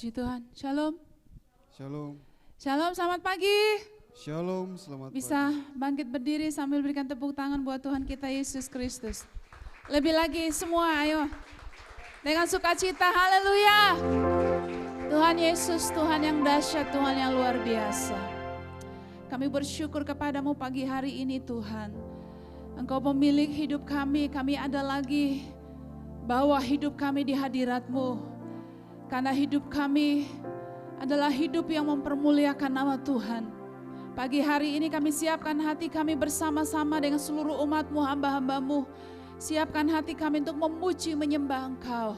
Puji Tuhan. Shalom. Shalom. Shalom, selamat pagi. Shalom, selamat Bisa pagi. bangkit berdiri sambil berikan tepuk tangan buat Tuhan kita Yesus Kristus. Lebih lagi semua, ayo. Dengan sukacita, haleluya. Tuhan Yesus, Tuhan yang dahsyat, Tuhan yang luar biasa. Kami bersyukur kepadamu pagi hari ini Tuhan. Engkau pemilik hidup kami ada lagi bawa hidup kami di hadirat-Mu. Karena hidup kami adalah hidup yang mempermuliakan nama Tuhan. Pagi hari ini kami siapkan hati kami bersama-sama dengan seluruh umat-Mu, hamba-hamba-Mu. Siapkan hati kami untuk memuji, menyembah Engkau.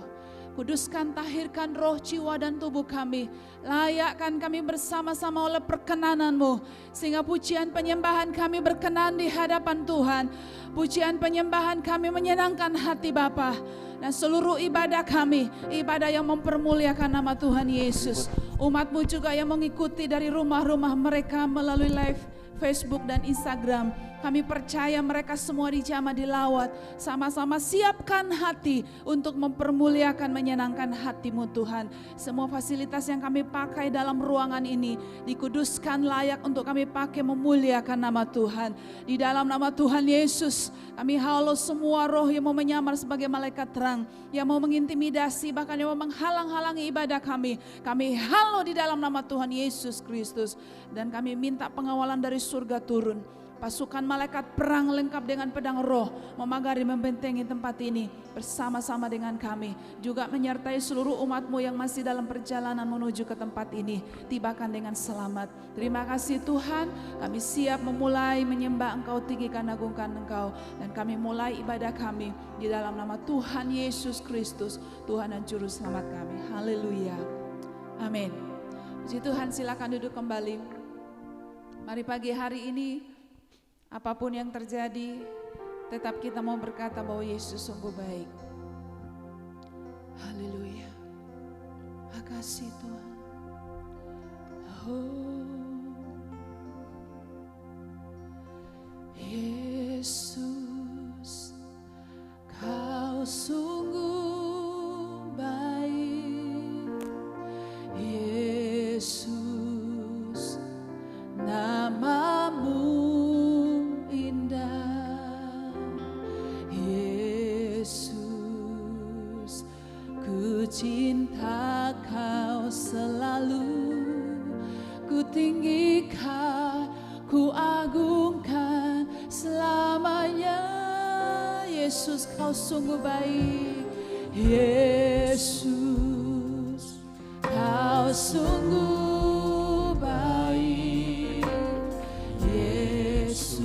Kuduskan, tahirkan roh, jiwa, dan tubuh kami. Layakkan kami bersama-sama oleh perkenanan-Mu. Sehingga pujian penyembahan kami berkenan di hadapan Tuhan. Pujian penyembahan kami menyenangkan hati Bapa. Dan seluruh ibadah kami, ibadah yang mempermuliakan nama Tuhan Yesus. Umat-Mu juga yang mengikuti dari rumah-rumah mereka melalui live Facebook dan Instagram. Kami percaya mereka semua dijamah, dilawat. Sama-sama siapkan hati untuk mempermuliakan, menyenangkan hati-Mu Tuhan. Semua fasilitas yang kami pakai dalam ruangan ini dikuduskan layak untuk kami pakai memuliakan nama Tuhan. Di dalam nama Tuhan Yesus kami halau semua roh yang mau menyamar sebagai malaikat terang. Yang mau mengintimidasi bahkan yang mau menghalang-halangi ibadah kami. Kami halau di dalam nama Tuhan Yesus Kristus. Dan kami minta pengawalan dari surga turun. Pasukan malaikat perang lengkap dengan pedang roh memagari membentengi tempat ini bersama-sama dengan kami. Juga menyertai seluruh umat-Mu yang masih dalam perjalanan menuju ke tempat ini. Tibakan dengan selamat. Terima kasih Tuhan, kami siap memulai menyembah Engkau, tinggikan, agungkan Engkau. Dan kami mulai ibadah kami di dalam nama Tuhan Yesus Kristus, Tuhan dan Juru Selamat kami. Haleluya. Amin. Puji Tuhan, silakan duduk kembali. Mari pagi hari ini apapun yang terjadi, tetap kita mau berkata bahwa Yesus sungguh baik. Haleluya. Makasih Tuhan. Oh, Yesus, Kau sungguh baik. Yesus, nama-Mu indah. Yesus, ku cinta Kau selalu. Ku tinggikan, ku agungkan selamanya. Yesus, Kau sungguh baik. Yesus, Kau sungguh baik. Yesus,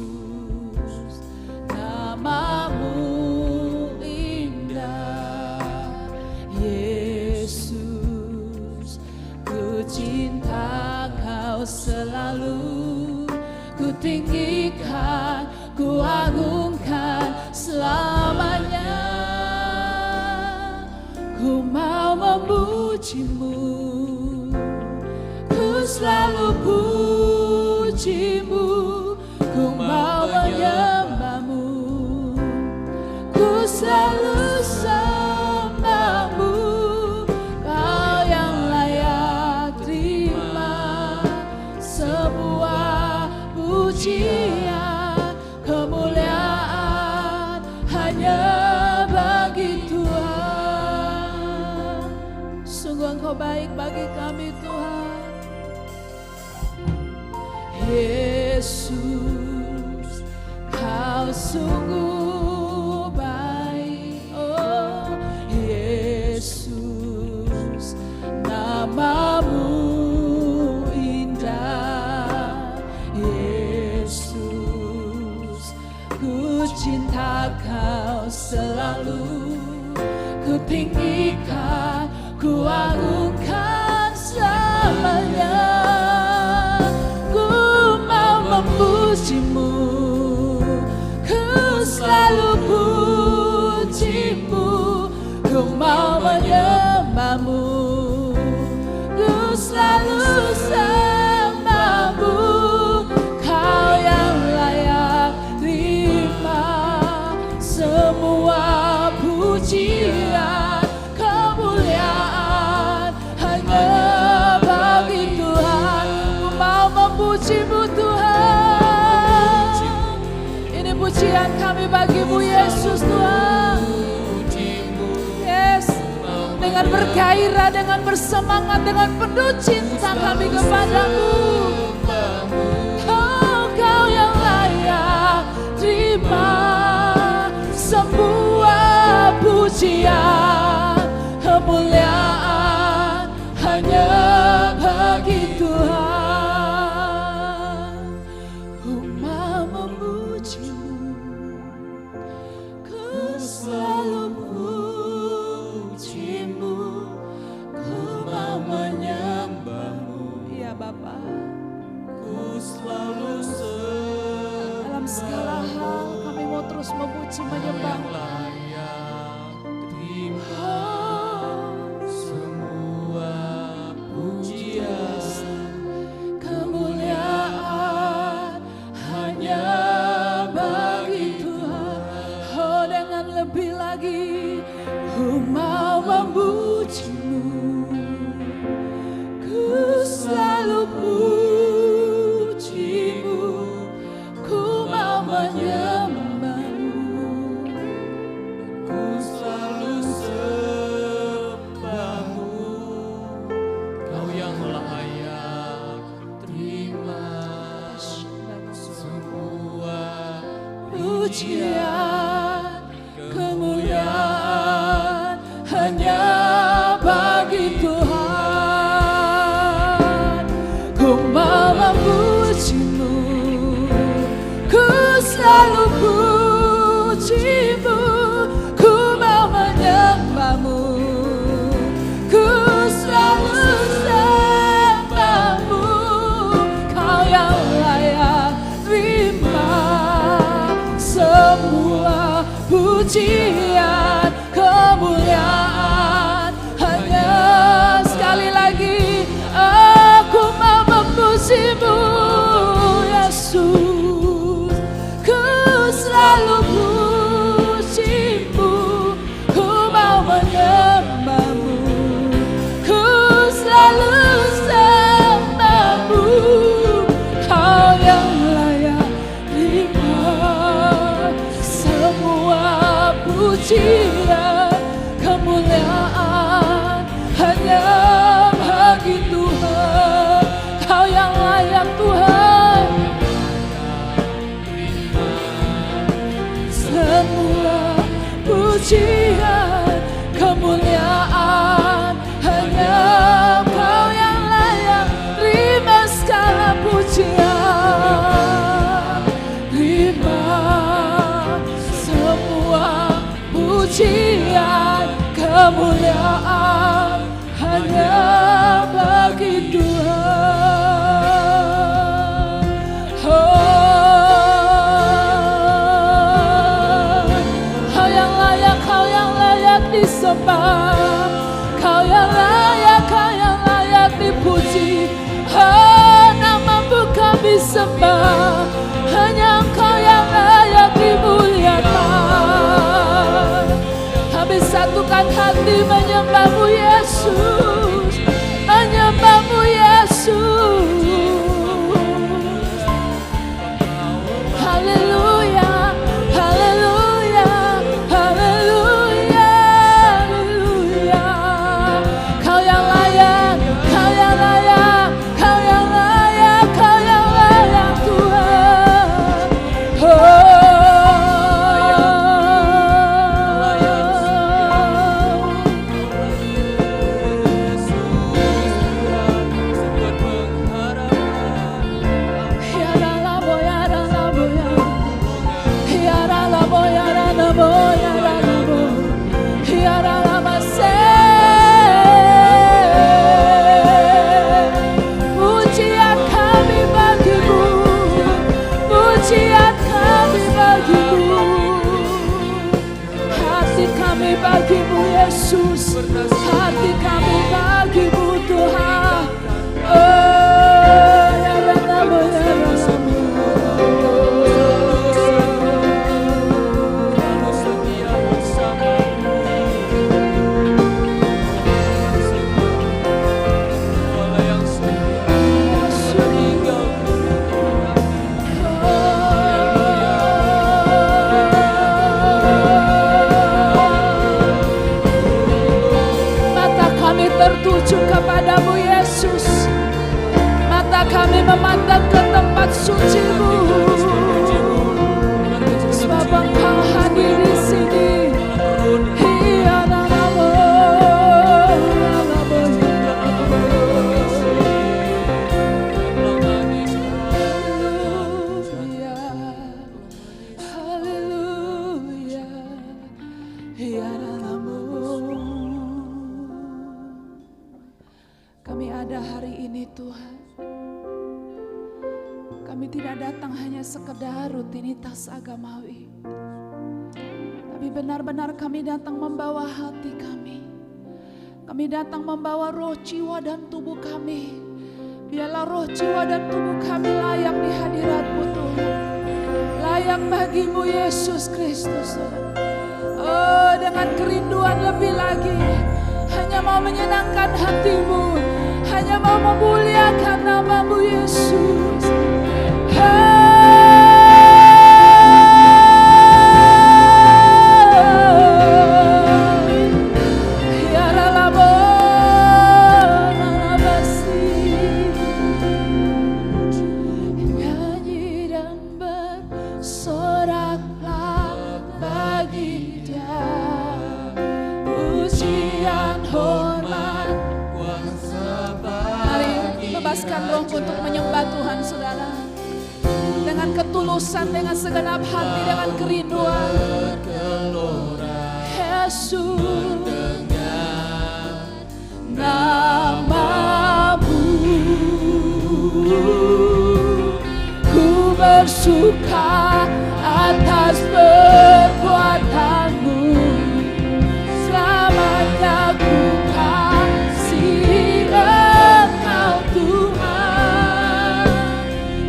nama-Mu indah. Yesus, ku cinta Kau selalu. Ku tinggikan, ku agungkan selamanya. Ku mau memuji-Mu, ku selalu puji-Mu. Ku mau menyembah-Mu, ku selalu sembah-Mu. Kau yang layak terima semua pujian, kemuliaan hanya bagi Tuhan. Sungguh Engkau baik bagi kami Tuhan. Yesus, Kau sungguh baik. Oh Yesus, nama-Mu indah. Yesus, ku cinta Kau selalu. Ku tinggikan, ku agungkan selamanya. Memuji-Mu, ku selalu puji-Mu. Ku mau menyembah-Mu, ku selalu sembah-Mu. Kau yang layak terima semua pujian, kemuliaan hanya Pujian kami bagimu Yesus Tuhan. Yes, dengan bergairah, dengan bersemangat, dengan penuh cinta kami kepadamu. Oh, Kau yang layak terima semua pujian, kemuliaan hanya bagi Tuhan. Umat memujimu, ku selalu pujimu, ku mau menyembahmu. Ya Bapa, ku selalu dalam segala hal kami mau terus memuji menyembah. Lebih lagi, ku mau memujimu, ku selalu pujimu, ku mau menyembahmu, ku selalu sembahmu. Kau yang layak terima semua pujian, kemuliaan hanya bagi Tuhan. Ku mau memujimu, ku selalu pujimu, ku mau menyembahmu, ku selalu sembahmu. Kau yang layak terima semua pujian, kemuliaan hanya. Sekali lagi, aku mau memujimu Yesus, ku selalu pujimu, ku mau menyembahmu, ku selalu sembahmu. Kau yang layak terima semua pujian, kemuliaan hanya bagi Tuhan. Kau yang layak Tuhan, semua pujian, kemuliaan hanya Kau yang layak terima segala pujian, terima semua pujian, kemuliaan hanya bagi Tuhan. Oh, Kau yang layak disembah, Kau yang layak dipuji. Oh, namamu kami sembah, hanya Engkau yang layak dimuliakan. Kami satukan hati menyembahmu Yesus, menyembahmu Yesus. Haleluya, haleluya, haleluya, haleluya. Kau yang layak, Kau yang layak, Kau yang layak, Kau yang layak Tuhan. Oh, pujian kami bagimu, pujian kami bagimu, hati kami bagimu Yesus, hati kami bagimu Tuhan. Oh, ya Rabbana, ya Rabbana. suci-Mu. Sebab Engkau hadir di sini. Kami ada hari ini Tuhan. Kami tidak datang hanya sekedar rutinitas agamawi, tapi benar-benar kami datang membawa hati kami. Kami datang membawa roh, jiwa, dan tubuh kami. Biarlah roh, jiwa, dan tubuh kami layak di hadirat-Mu Tuhan. Layak bagi-Mu Yesus Kristus Tuhan. Oh, dengan kerinduan lebih lagi, hanya mau menyenangkan hati-Mu, hanya mau memuliakan nama-Mu Yesus. Nyanyi dan bersoraklah bagi Dia, pujian hormat kuasa bagi. Mari bebaskan rohmu untuk menyembah Tuhan saudara, dengan ketulusan, dengan segenap hati, dengan kerinduan. Yesus, nama-Mu ku bersuka atas perbuatan-Mu. Selamanya ku kasih Engkau Tuhan.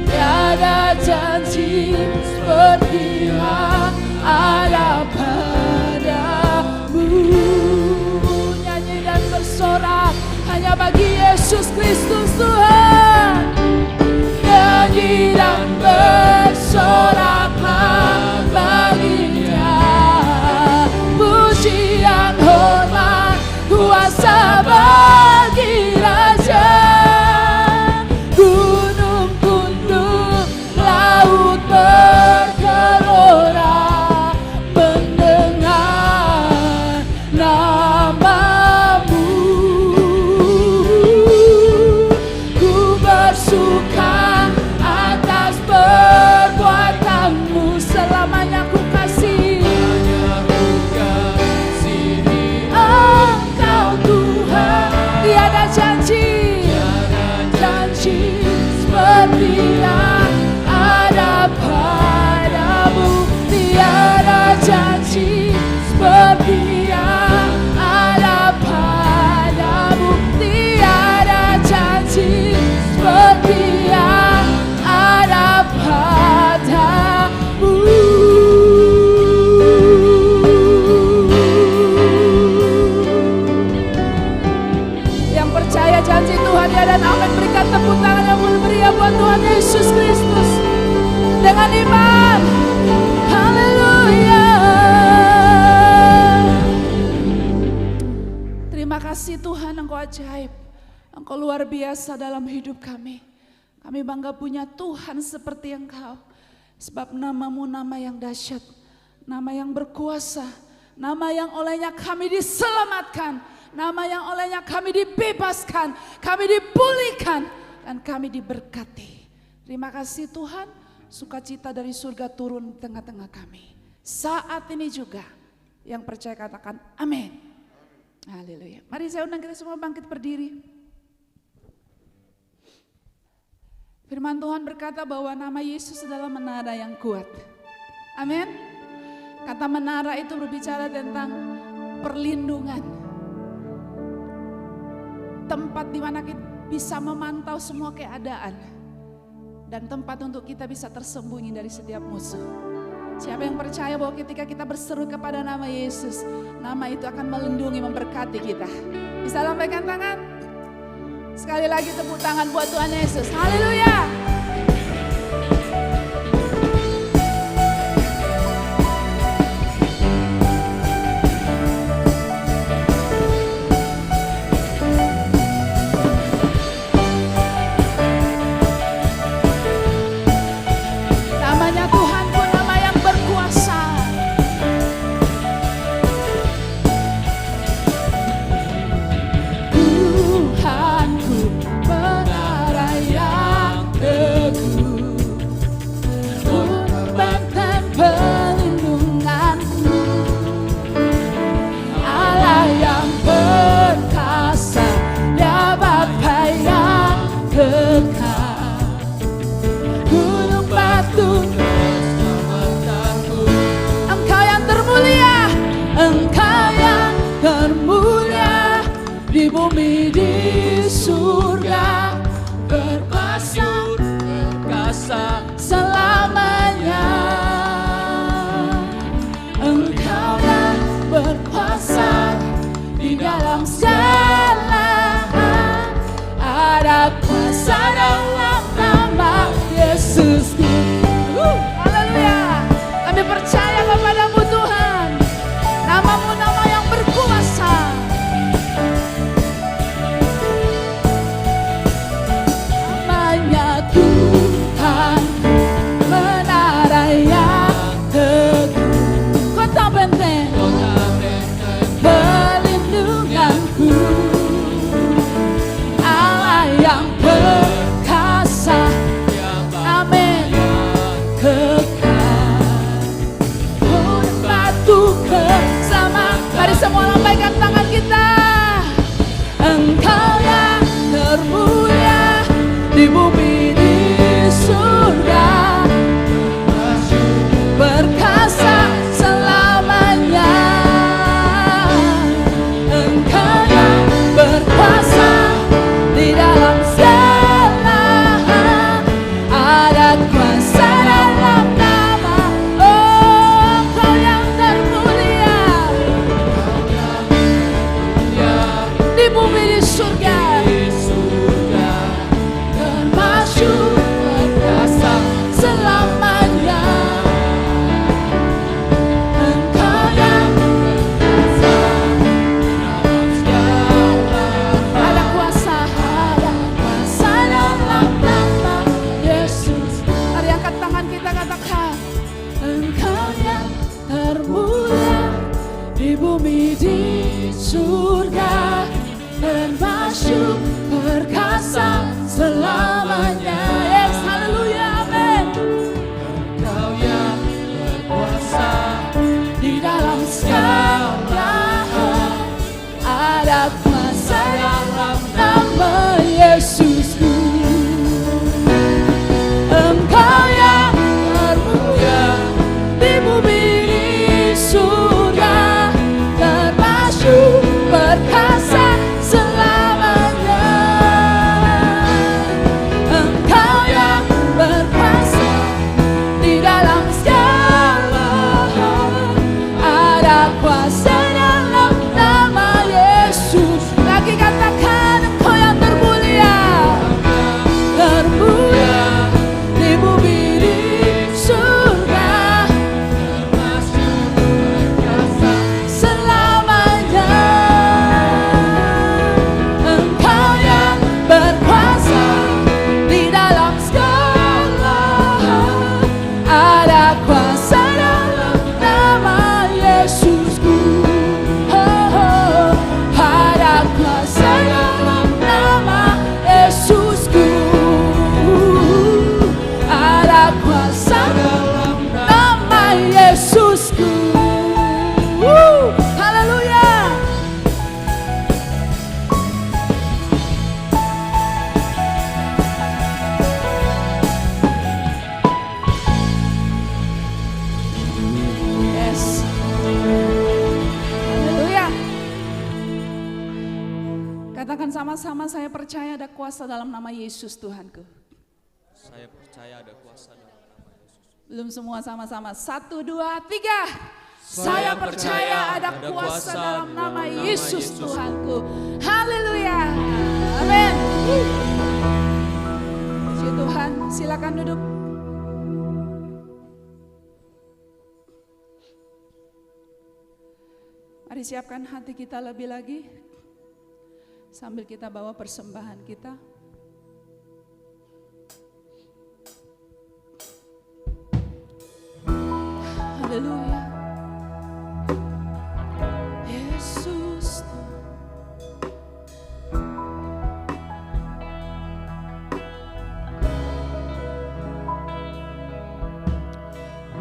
Tiada janji seperti yang ada padamu. Nyanyi dan bersorak hanya bagi Yesus Kristus Tuhan. Nyanyi dan bersoraklah bagi Dia, pujian hormat kuasa bagi Raja. Gunung tunduk, laut bergelora, mendengar nama-Mu. Ku bersuka atas perbuatan-Mu. Selamanya ku kasih Engkau Tuhan. Tiada janji seperti yang ada padamu. Tiada janji seperti yang ada padamu. Tiada janji seperti yang ada padamu. Yang percaya janji Tuhan ya dan amin, berikan tepuk tangan yang meriah buat Tuhan Yesus Kristus dengan iman. Haleluya. Terima kasih Tuhan, Engkau ajaib, Engkau luar biasa dalam hidup kami. Kami bangga punya Tuhan seperti Engkau. Sebab nama-Mu nama yang dahsyat, nama yang berkuasa, nama yang olehnya kami diselamatkan, nama yang olehnya kami dibebaskan, kami dipulihkan, dan kami diberkati. Terima kasih Tuhan, sukacita dari surga turun di tengah-tengah kami. Saat ini juga, yang percaya katakan amin. Haleluya. Mari saya undang kita semua bangkit berdiri. Firman Tuhan berkata bahwa nama Yesus adalah menara yang kuat. Amin. Kata menara itu berbicara tentang perlindungan. Tempat di mana kita bisa memantau semua keadaan. Dan tempat untuk kita bisa tersembunyi dari setiap musuh. Siapa yang percaya bahwa ketika kita berseru kepada nama Yesus, nama itu akan melindungi, memberkati kita. Bisa lambaikan tangan? Sekali lagi tepuk tangan buat Tuhan Yesus. Haleluya. dalam nama Yesusku. Haleluya. Kami percaya kepadamu Tuhan. Namamu nama yang berkuasa. Namanya Tuhan menara yang teguh. Kota benteng perlindunganku. Allah yang perkasa. Amin. Kekal. Batu bersama. Mari semua lambaikan tangan kita. Engkau yang termulia di bumi di surga, berkasa selamanya. Engkau yang berkuasa di dalam segala hal, ada kuasa dalam nama. Oh, Engkau yang termulia di bumi di surga, termasyur berkuasa selamanya. Engkau yang ada kuasa dalam nama Yesus. Mari angkat tangan kita, katakan Engkau yang termulia di bumi di surga, termasyur perkasa selamanya. Yes, haleluya, amin. Engkau yang berkuasa di dalam segala hal, ada kuasa dalam nama Yesusku. Engkau yang termulia di bumi di surga, termasyur perkasa selamanya. Engkau yang berkuasa di dalam segala hal, ada kuasa dalam nama Yesus. Lagi katakan Engkau yang termulia, termulia di bumi di surga, termasyur perkasa selamanya. Engkau yang berkuasa di dalam segala hal, ada kuasa dalam nama Yesusku. Oh, oh, ada kuasa dalam nama Yesusku. Ada kuasa dalam nama Yesusku. Haleluya. Yes. Haleluya. Katakan sama-sama, saya percaya ada kuasa dalam nama Yesus Tuhanku. Saya percaya ada kuasa dalam nama Yesus. Belum semua sama-sama. 1, 2, 3. Saya percaya ada kuasa dalam nama Yesus Tuhanku. Haleluya. Amin. Puji Tuhan. Silakan duduk. Mari siapkan hati kita lebih lagi, sambil kita bawa persembahan kita. Haleluya. Yesus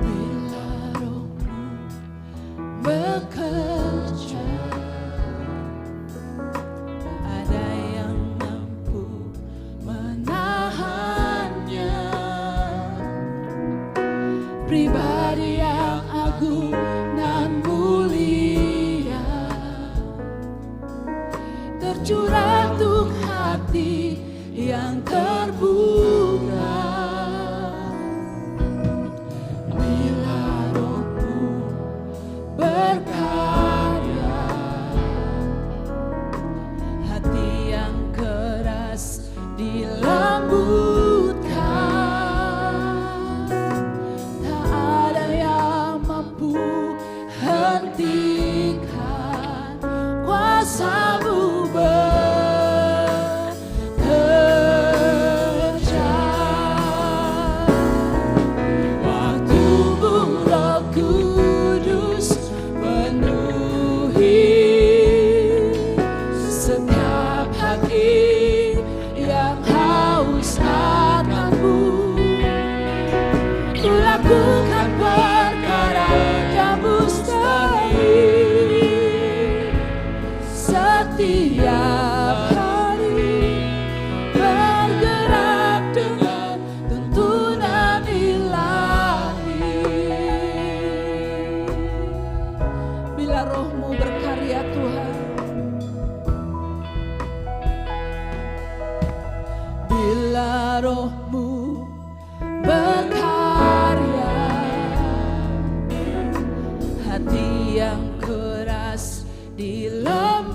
bila Roh-Mu bekerja, ada yang mampu setiap hati yang haus akan-Mu. Ku lakukan perkara yang mustahil setiap hari, bergerak dengan tuntunan ilahi. Bila Roh-Mu berkarya Tuhan, bila Roh-Mu berkarya, hati yang keras dilembutkan,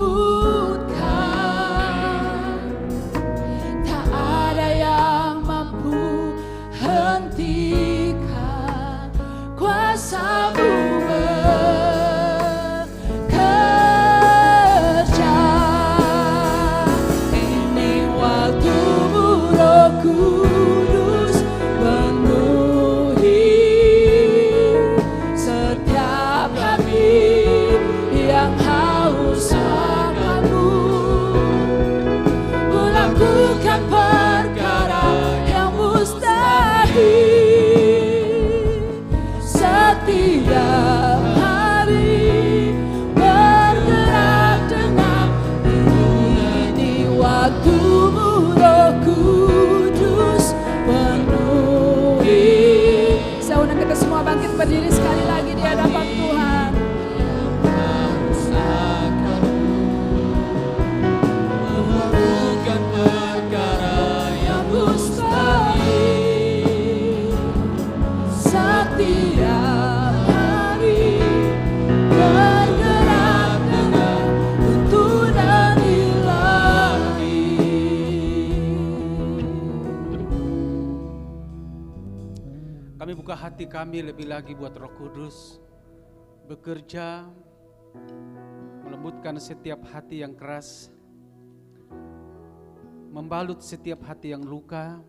tak ada yang mampu hentikan kuasa-Mu bekerja. Ini waktu-Mu Roh Kudus, penuhi setiap hati yang haus akan-Mu. Ku lakukan perkara yang mustahil setiap hari, bergerak dengan ini waktu-Mu Roh Kudus, penuhi. Saya undang kita semua bangkit berdiri sekali lagi di hadapan Tuhan. Melakukan perkara yang Mustahil setiap hari, bergerak dengan tuntunan ilahi. Kami buka hati kami lebih lagi buat Roh Kudus bekerja, melembutkan setiap hati yang keras, membalut setiap hati yang luka,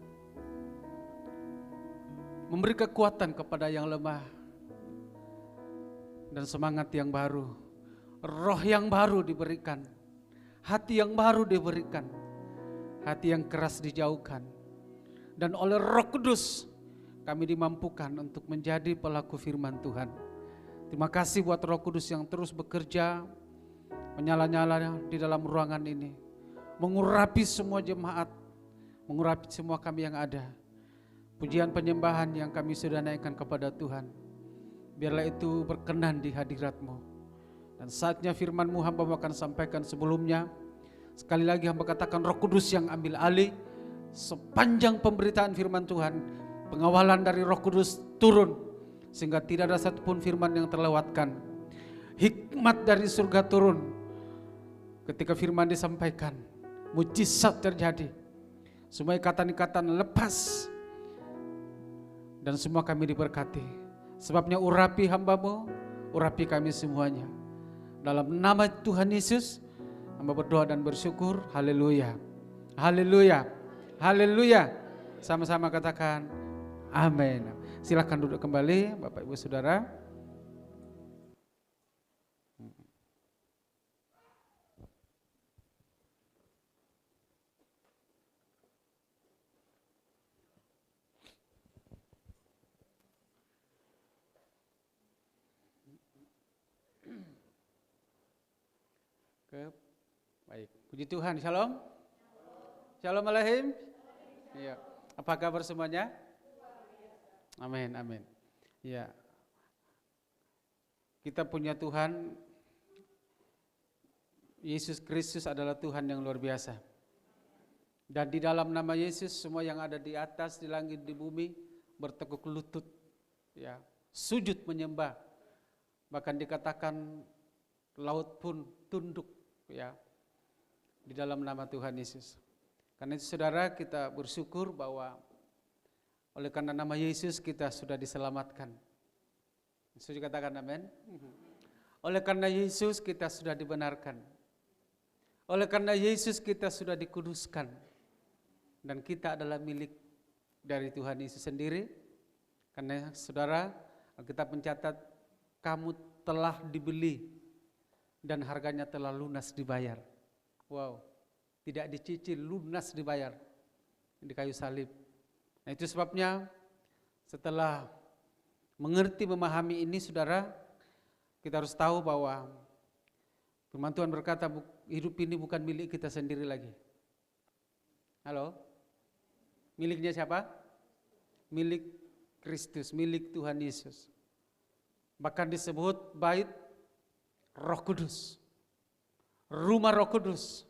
memberi kekuatan kepada yang lemah, dan semangat yang baru, roh yang baru diberikan, hati yang baru diberikan, hati yang keras dijauhkan, dan oleh Roh Kudus kami dimampukan untuk menjadi pelaku firman Tuhan. Terima kasih buat Roh Kudus yang terus bekerja, menyala-nyala di dalam ruangan ini, mengurapi semua jemaat, mengurapi semua kami yang ada. Pujian penyembahan yang kami sudah naikkan kepada Tuhan, biarlah itu berkenan di hadirat-Mu. Dan saatnya firman-Mu hamba akan sampaikan sebelumnya. Sekali lagi hamba katakan Roh Kudus yang ambil alih sepanjang pemberitaan firman Tuhan. Pengawalan dari Roh Kudus turun sehingga tidak ada satupun firman yang terlewatkan. Hikmat dari surga turun ketika firman disampaikan. Mujizat terjadi. Semua ikatan-ikatan lepas dan semua kami diberkati. Sebabnya urapi hamba-Mu, urapi kami semuanya. Dalam nama Tuhan Yesus hamba berdoa dan bersyukur. Haleluya. Haleluya. Haleluya. Sama-sama katakan amin. Silakan duduk kembali Bapak Ibu Saudara. Baik, puji Tuhan. Shalom. Shalom Alaikum. Iya. Apa kabar semuanya? Amin, amin. Ya, kita punya Tuhan, Yesus Kristus adalah Tuhan yang luar biasa. Dan di dalam nama Yesus semua yang ada di atas, di langit, di bumi bertekuk lutut, ya, sujud menyembah. Bahkan dikatakan laut pun tunduk, ya, di dalam nama Tuhan Yesus. Karena itu saudara, kita bersyukur bahwa oleh karena nama Yesus kita sudah diselamatkan. Yesus katakan amin. Oleh karena Yesus kita sudah dibenarkan. Oleh karena Yesus kita sudah dikuduskan. Dan kita adalah milik dari Tuhan Yesus sendiri. Karena saudara, Alkitab mencatat kamu telah dibeli dan harganya telah lunas dibayar. Wow, tidak dicicil, lunas dibayar di kayu salib. Nah itu sebabnya setelah mengerti, memahami ini saudara, kita harus tahu bahwa firman Tuhan berkata hidup ini bukan milik kita sendiri lagi. Halo? Miliknya siapa? Milik Kristus, milik Tuhan Yesus. Bahkan disebut bait Roh Kudus, rumah Roh Kudus.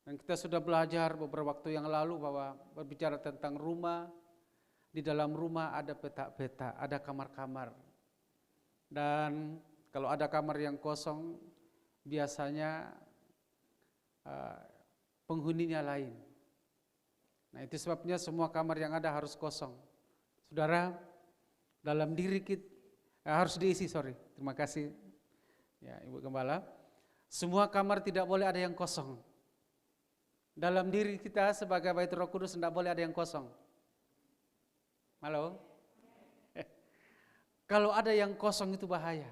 Dan kita sudah belajar beberapa waktu yang lalu bahwa berbicara tentang rumah, di dalam rumah ada petak-petak, ada kamar-kamar. Dan kalau ada kamar yang kosong, biasanya penghuninya lain. Nah itu sebabnya semua kamar yang ada harus kosong. Saudara, dalam diri kita harus diisi, terima kasih ya Ibu Gembala. Semua kamar tidak boleh ada yang kosong. Dalam diri kita sebagai bait Roh Kudus tidak boleh ada yang kosong. Halo? Kalau ada yang kosong itu bahaya.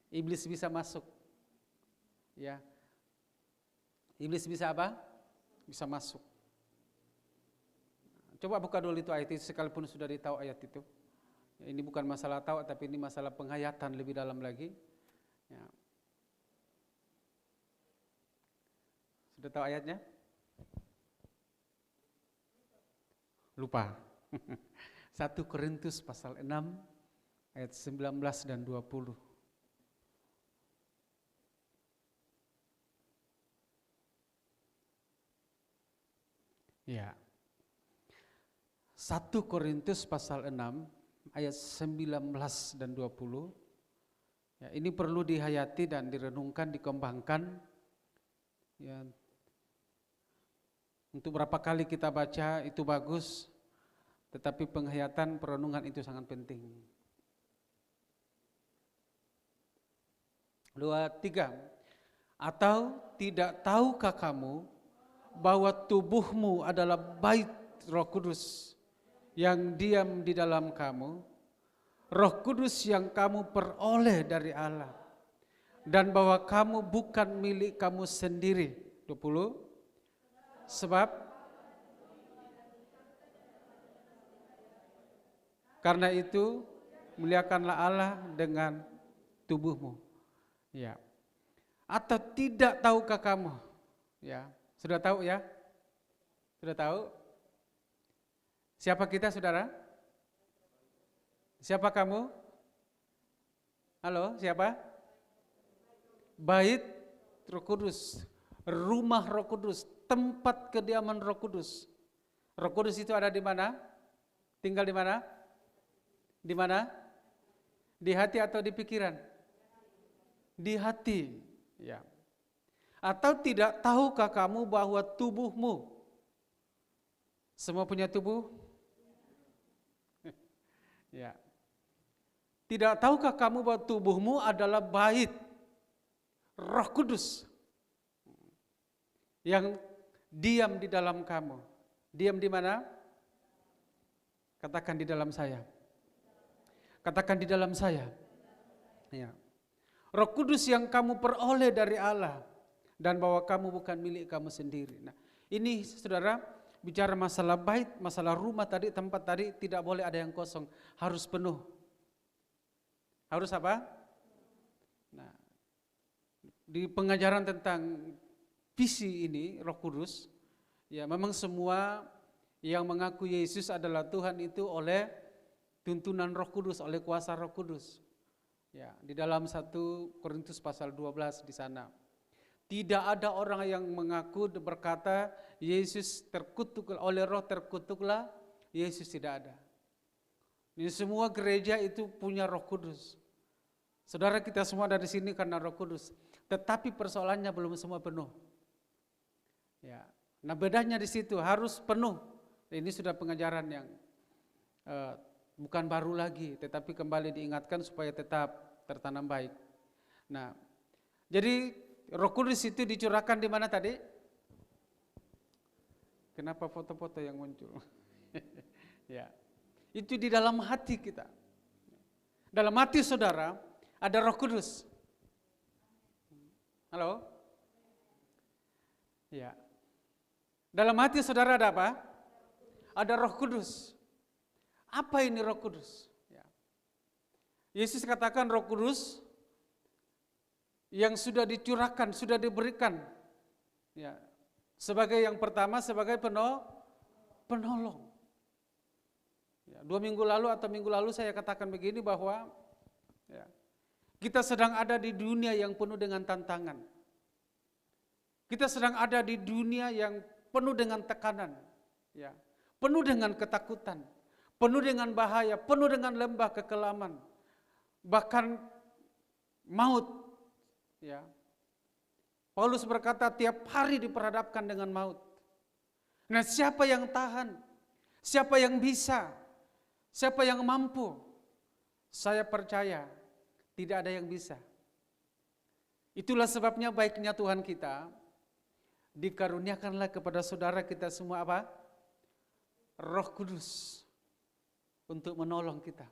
Iblis bisa masuk. Ya. Iblis bisa apa? Bisa masuk. Coba buka dulu itu ayat itu sekalipun sudah ditahu ayat itu. Ya, ini bukan masalah tahu tapi ini masalah penghayatan lebih dalam lagi. Ya. Sudah tahu ayatnya? Lupa. 1 Korintus pasal 6 ayat 19 dan 20. Ya. 1 Korintus pasal 6 ayat 19 dan 20. Ya, ini perlu dihayati dan direnungkan, dikembangkan. Ya. Untuk berapa kali kita baca itu bagus, tetapi penghayatan, perenungan itu sangat penting. 2, 3. Atau tidak tahukah kamu bahwa tubuhmu adalah bait Roh Kudus yang diam di dalam kamu, Roh Kudus yang kamu peroleh dari Allah, dan bahwa kamu bukan milik kamu sendiri. 20. Sebab karena itu muliakanlah Allah dengan tubuhmu. Ya. Atau tidak tahukah kamu? Ya, sudah tahu ya? Sudah tahu? Siapa kita, saudara? Siapa kamu? Halo, siapa? Bait Roh Kudus, rumah Roh Kudus, tempat kediaman Roh Kudus. Roh Kudus itu ada di mana? Tinggal di mana? Di mana? Di hati atau di pikiran? Di hati, ya. Atau tidak tahukah kamu bahwa tubuhmu, semua punya tubuh? Ya. Tidak tahukah kamu bahwa tubuhmu adalah bait Roh Kudus yang diam di dalam kamu? Diam di mana? Katakan di dalam saya. Katakan di dalam saya. Ya. Roh Kudus yang kamu peroleh dari Allah, dan bahwa kamu bukan milik kamu sendiri. Nah, ini saudara bicara masalah bait, masalah rumah tadi, tempat tadi, tidak boleh ada yang kosong, harus penuh. Harus apa? Nah, di pengajaran tentang visi ini, Roh Kudus, ya memang semua yang mengaku Yesus adalah Tuhan itu oleh tuntunan Roh Kudus, oleh kuasa Roh Kudus. Ya, di dalam 1 Korintus pasal 12 di sana. Tidak ada orang yang mengaku berkata Yesus terkutuk oleh roh, terkutuklah, Yesus tidak ada. Ini semua gereja itu punya Roh Kudus. Saudara, kita semua dari sini karena Roh Kudus, tetapi persoalannya belum semua penuh. Ya. Nah, bedanya di situ harus penuh. Ini sudah pengajaran yang bukan baru lagi, tetapi kembali diingatkan supaya tetap tertanam baik. Nah, jadi Roh Kudus itu dicurahkan di mana tadi? Kenapa foto-foto yang muncul? Ya, itu di dalam hati kita. Dalam hati saudara ada Roh Kudus. Halo? Ya. Dalam hati saudara ada apa? Ada Roh Kudus. Apa ini Roh Kudus? Ya. Yesus katakan Roh Kudus yang sudah dicurahkan, sudah diberikan. Ya. Sebagai yang pertama, sebagai penolong. Ya, 2 minggu lalu atau minggu lalu saya katakan begini bahwa ya, kita sedang ada di dunia yang penuh dengan tantangan. Kita sedang ada di dunia yang penuh dengan tekanan, ya, penuh dengan ketakutan, penuh dengan bahaya, penuh dengan lembah kekelaman, bahkan maut. Ya. Paulus berkata tiap hari diperhadapkan dengan maut. Nah, siapa yang tahan? Siapa yang bisa? Siapa yang mampu? Saya percaya tidak ada yang bisa. Itulah sebabnya baiknya Tuhan kita, dikaruniakanlah kepada saudara kita semua apa? Roh Kudus untuk menolong kita.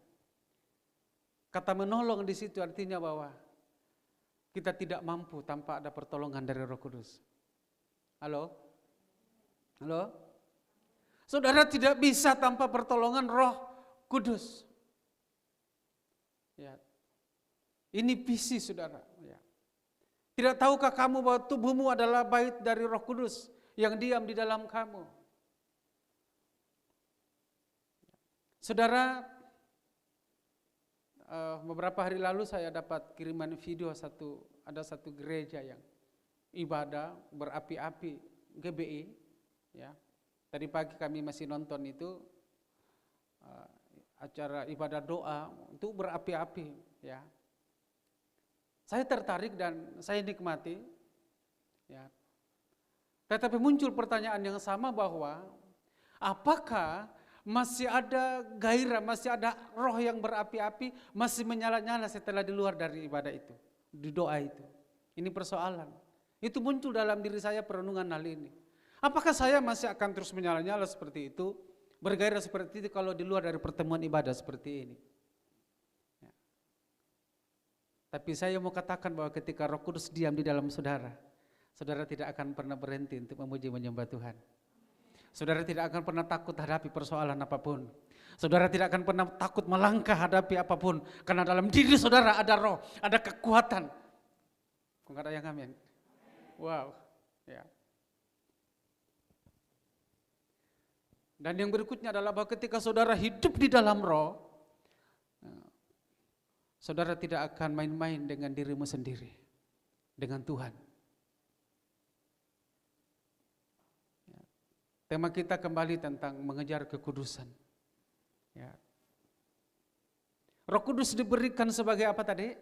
Kata menolong di situ artinya bahwa kita tidak mampu tanpa ada pertolongan dari Roh Kudus. Halo? Halo? Saudara tidak bisa tanpa pertolongan Roh Kudus. Ya. Ini visi saudara. Ya. Tidak tahukah kamu bahwa tubuhmu adalah bait dari Roh Kudus yang diam di dalam kamu? Saudara, beberapa hari lalu saya dapat kiriman video ada satu gereja yang ibadah berapi-api GBI. Ya. Tadi pagi kami masih nonton itu acara ibadah doa untuk berapi-api. Ya. Saya tertarik dan saya nikmati. Ya. Tetapi muncul pertanyaan yang sama bahwa apakah masih ada gairah, masih ada roh yang berapi-api, masih menyala-nyala setelah di luar dari ibadah itu, di doa itu. Ini persoalan. Itu muncul dalam diri saya perenungan hal ini. Apakah saya masih akan terus menyala-nyala seperti itu, bergairah seperti itu kalau di luar dari pertemuan ibadah seperti ini? Ya. Tapi saya mau katakan bahwa ketika Roh Kudus diam di dalam saudara, saudara tidak akan pernah berhenti untuk memuji menyembah Tuhan. Saudara tidak akan pernah takut hadapi persoalan apapun. Saudara tidak akan pernah takut melangkah hadapi apapun. Karena dalam diri saudara ada roh, ada kekuatan. Kok gak ada yang amin? Wow. Ya. Dan yang berikutnya adalah bahwa ketika saudara hidup di dalam roh, saudara tidak akan main-main dengan dirimu sendiri, dengan Tuhan. Tema kita kembali tentang mengejar kekudusan. Ya. Roh Kudus diberikan sebagai apa tadi?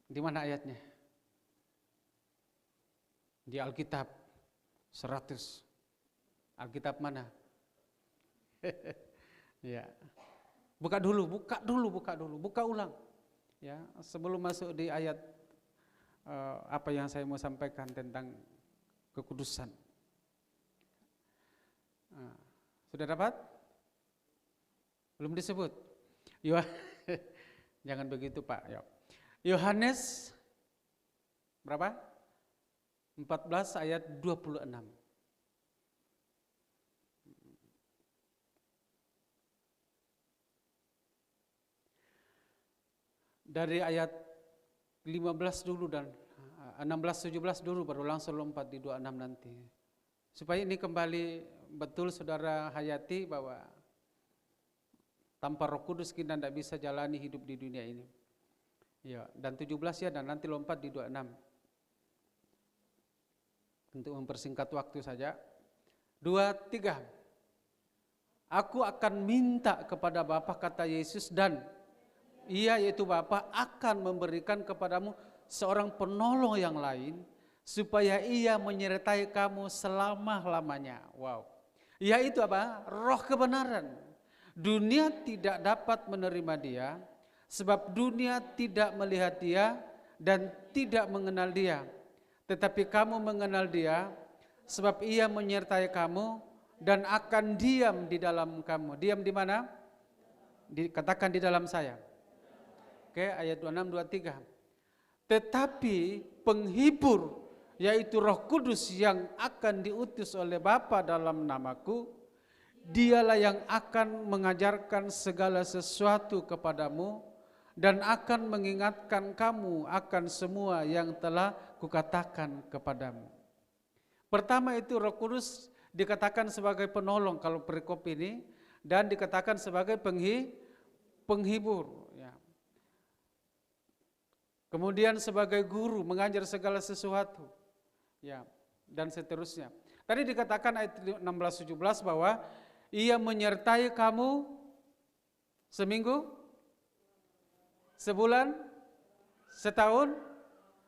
Di mana ayatnya? Di Alkitab 100. Alkitab mana? Ya. Buka dulu, buka ulang. Ya, sebelum masuk di ayat apa yang saya mau sampaikan tentang kekudusan. Sudah dapat? Belum disebut? Jangan begitu Pak. Yohanes berapa? 14 ayat 26. Dari ayat 15 dulu dan 16, 17 dulu baru langsung lompat di 26 nanti. Supaya ini kembali betul saudara hayati bahwa tanpa Roh Kudus kita tidak bisa jalani hidup di dunia ini. Ya, dan 17 ya, dan nanti lompat di 26. Untuk mempersingkat waktu saja. 2, 3. Aku akan minta kepada Bapa, kata Yesus, dan Ia yaitu Bapa akan memberikan kepadamu seorang penolong yang lain, supaya Ia menyertai kamu selama-lamanya. Wow. Yaitu apa? Roh kebenaran. Dunia tidak dapat menerima Dia, sebab dunia tidak melihat Dia dan tidak mengenal Dia. Tetapi kamu mengenal Dia, sebab Ia menyertai kamu dan akan diam di dalam kamu. Diam di mana? Katakan di dalam saya. Oke, ayat 26, 23. tetapi penghibur, yaitu Roh Kudus yang akan diutus oleh Bapa dalam namaku, dialah yang akan mengajarkan segala sesuatu kepadamu dan akan mengingatkan kamu akan semua yang telah kukatakan kepadamu. Pertama itu Roh Kudus dikatakan sebagai penolong kalau perikop ini, dan dikatakan sebagai penghibur. Ya. Kemudian sebagai guru mengajar segala sesuatu. Ya, dan seterusnya. Tadi dikatakan ayat 16-17 bahwa ia menyertai kamu seminggu, sebulan, setahun.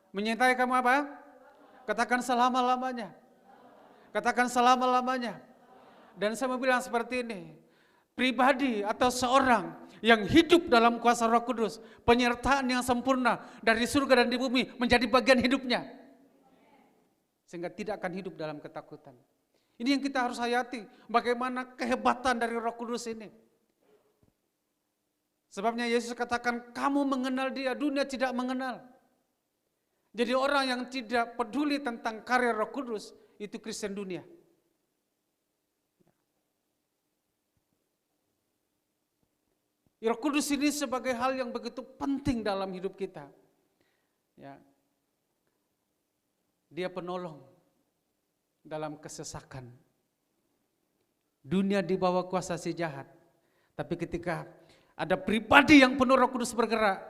Menyertai kamu apa? Katakan selama-lamanya. Katakan selama-lamanya. Dan saya mau bilang seperti ini, pribadi atau seorang yang hidup dalam kuasa Roh Kudus, penyertaan yang sempurna dari surga dan di bumi menjadi bagian hidupnya. Sehingga tidak akan hidup dalam ketakutan. Ini yang kita harus hayati, bagaimana kehebatan dari Roh Kudus ini. Sebabnya Yesus katakan, kamu mengenal dia, dunia tidak mengenal. Jadi orang yang tidak peduli tentang karya Roh Kudus, itu Kristen dunia. Roh Kudus ini sebagai hal yang begitu penting dalam hidup kita. Ya. Dia penolong dalam kesesakan. Dunia di bawah kuasa si jahat. Tapi ketika ada pribadi yang penuh Roh Kudus bergerak,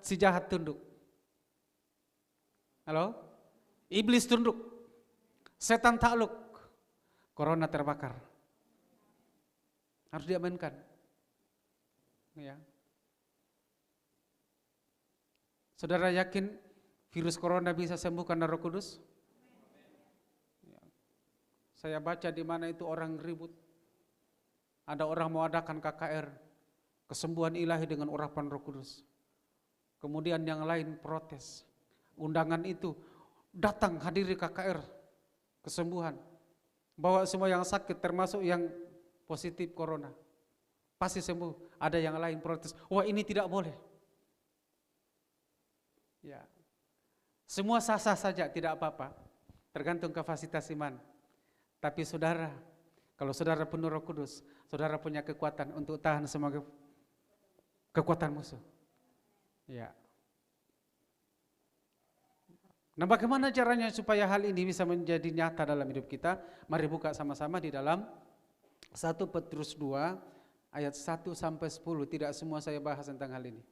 si jahat tunduk. Halo? Iblis tunduk. Setan takluk. Corona terbakar. Harus diamankan. Ya. Saudara yakin virus corona bisa sembuh karena Roh Kudus? Ya. Saya baca di mana itu orang ribut. Ada orang mau adakan KKR, kesembuhan ilahi dengan urapan Roh Kudus. Kemudian yang lain protes. Undangan itu datang hadiri KKR, kesembuhan. Bawa semua yang sakit termasuk yang positif corona. Pasti sembuh. Ada yang lain protes. Wah, ini tidak boleh. Ya. Semua sah-sah saja, tidak apa-apa. Tergantung kapasitas iman. Tapi saudara, kalau saudara penuh Roh Kudus, saudara punya kekuatan untuk tahan semua kekuatan musuh. Ya. Nah, bagaimana caranya supaya hal ini bisa menjadi nyata dalam hidup kita? Mari buka sama-sama di dalam 1 Petrus 2 ayat 1-10. Tidak semua saya bahas tentang hal ini.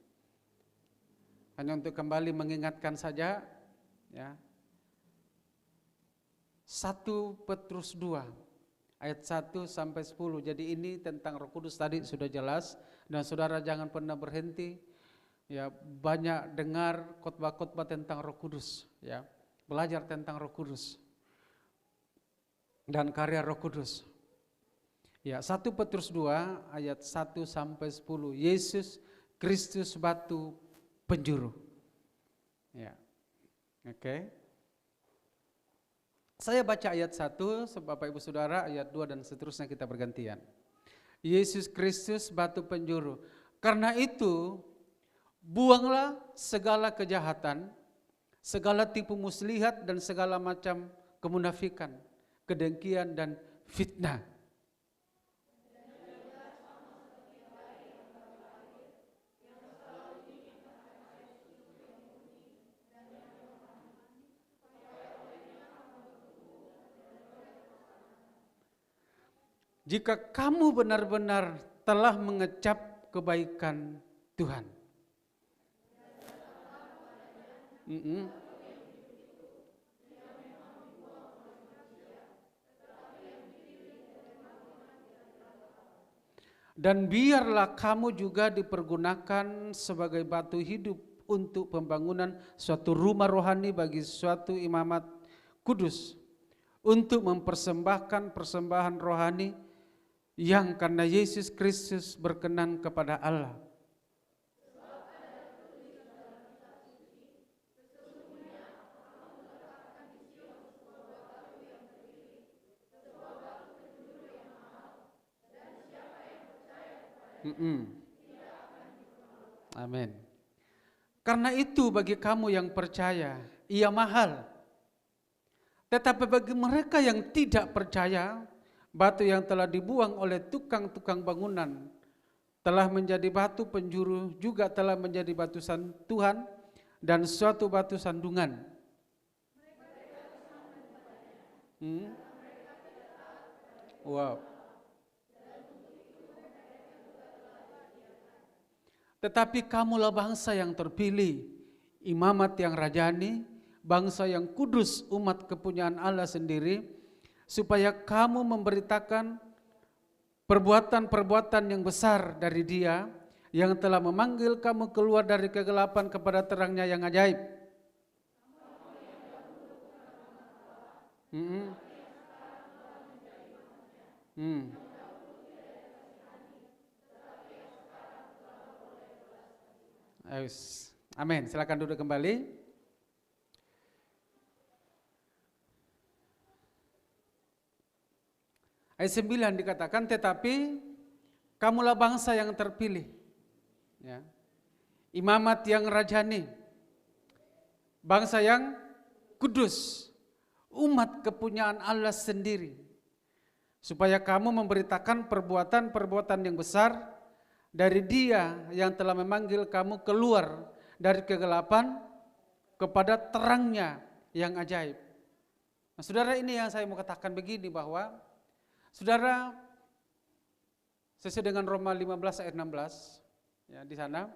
Hanya untuk kembali mengingatkan saja, ya. 1 Petrus 2 ayat 1-10. Jadi ini tentang Roh Kudus tadi sudah jelas, dan saudara jangan pernah berhenti, ya, banyak dengar khotbah-khotbah tentang Roh Kudus, ya. Belajar tentang Roh Kudus dan karya Roh Kudus. Ya, 1 Petrus 2 ayat 1-10. Yesus Kristus batu penjuru. Ya. Oke. Saya baca ayat 1, Bapak Ibu Saudara, ayat 2 dan seterusnya kita bergantian. Yesus Kristus batu penjuru. Karena itu buanglah segala kejahatan, segala tipu muslihat dan segala macam kemunafikan, kedengkian dan fitnah. Jika kamu benar-benar telah mengecap kebaikan Tuhan. Dan biarlah kamu juga dipergunakan sebagai batu hidup untuk pembangunan suatu rumah rohani bagi suatu imamat kudus, untuk mempersembahkan persembahan rohani yang karena Yesus Kristus berkenan kepada Allah. Amin. Karena itu bagi kamu yang percaya, ia mahal. Tetapi bagi mereka yang tidak percaya, batu yang telah dibuang oleh tukang-tukang bangunan telah menjadi batu penjuru, juga telah menjadi batu Tuhan dan suatu batu sandungan. Wow. Tetapi kamulah bangsa yang terpilih, imamat yang rajani, bangsa yang kudus, umat kepunyaan Allah sendiri, supaya kamu memberitakan perbuatan-perbuatan yang besar dari Dia yang telah memanggil kamu keluar dari kegelapan kepada terangnya yang ajaib. Amin. Silakan duduk kembali. Ayat 9 dikatakan, tetapi kamulah bangsa yang terpilih, ya. Imamat yang rajani, bangsa yang kudus, umat kepunyaan Allah sendiri, supaya kamu memberitakan perbuatan-perbuatan yang besar dari Dia yang telah memanggil kamu keluar dari kegelapan kepada terangnya yang ajaib. Nah, saudara, ini yang saya mau katakan begini, bahwa saudara, sesuai dengan Roma 15 ayat 16, ya, di sana,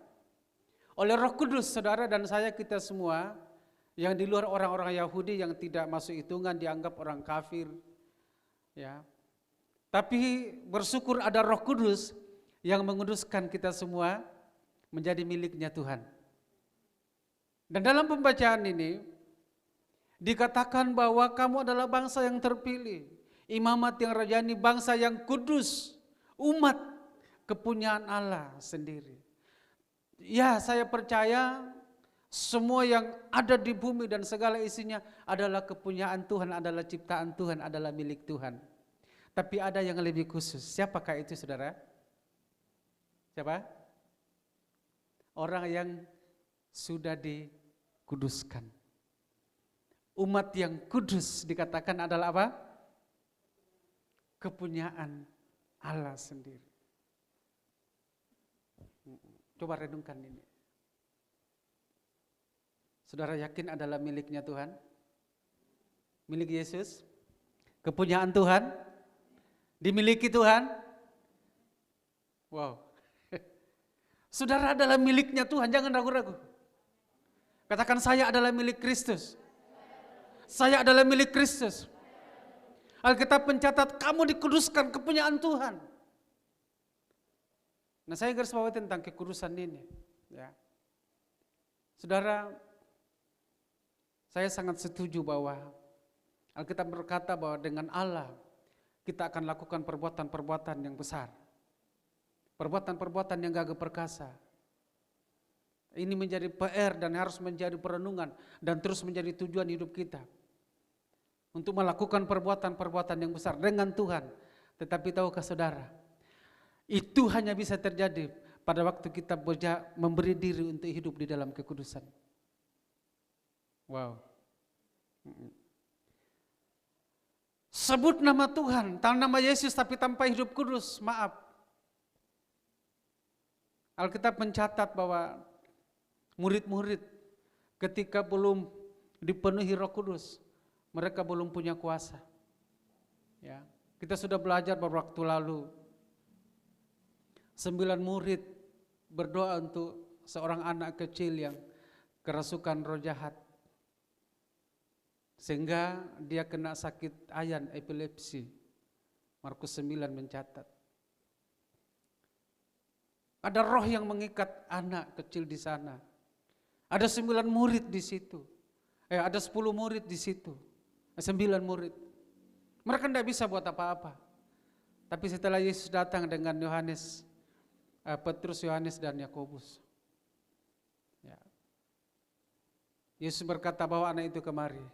oleh Roh Kudus, saudara dan saya, kita semua yang di luar orang-orang Yahudi yang tidak masuk hitungan dianggap orang kafir, ya. Tapi bersyukur ada Roh Kudus yang menguduskan kita semua menjadi miliknya Tuhan. Dan dalam pembacaan ini dikatakan bahwa kamu adalah bangsa yang terpilih, imamat yang rajani, bangsa yang kudus, umat kepunyaan Allah sendiri. Ya, saya percaya semua yang ada di bumi dan segala isinya adalah kepunyaan Tuhan, adalah ciptaan Tuhan, adalah milik Tuhan. Tapi ada yang lebih khusus. Siapakah itu, saudara? Siapa? Orang yang sudah dikuduskan. Umat yang kudus dikatakan adalah apa? Kepunyaan Allah sendiri. Coba renungkan ini. Saudara yakin adalah miliknya Tuhan? Milik Yesus? Kepunyaan Tuhan? Dimiliki Tuhan? Wow. Saudara adalah miliknya Tuhan, jangan ragu-ragu. Katakan, saya adalah milik Kristus. Saya adalah milik Kristus. Alkitab mencatat kamu dikuduskan, kepunyaan Tuhan. Nah, saya garis bawahi tentang kekudusan ini, ya. Saudara, saya sangat setuju bahwa Alkitab berkata bahwa dengan Allah kita akan lakukan perbuatan-perbuatan yang besar. Perbuatan-perbuatan yang gagah perkasa. Ini menjadi PR dan harus menjadi perenungan dan terus menjadi tujuan hidup kita. Untuk melakukan perbuatan-perbuatan yang besar dengan Tuhan. Tetapi tahukah saudara, itu hanya bisa terjadi pada waktu kita memberi diri untuk hidup di dalam kekudusan. Wow. Sebut nama Tuhan, nama Yesus, tapi tanpa hidup kudus, maaf. Alkitab mencatat bahwa murid-murid ketika belum dipenuhi Roh Kudus, mereka belum punya kuasa. Ya, kita sudah belajar beberapa waktu lalu. 9 murid berdoa untuk seorang anak kecil yang kerasukan roh jahat, sehingga dia kena sakit ayan, epilepsi. Markus 9 mencatat. Ada roh yang mengikat anak kecil di sana. Ada 9 murid di situ. Ada 10 murid di situ. 9 murid. Mereka tidak bisa buat apa-apa. Tapi setelah Yesus datang dengan Yohanes, Petrus, Yohanes dan Yakobus, ya, Yesus berkata bahwa anak itu kemari.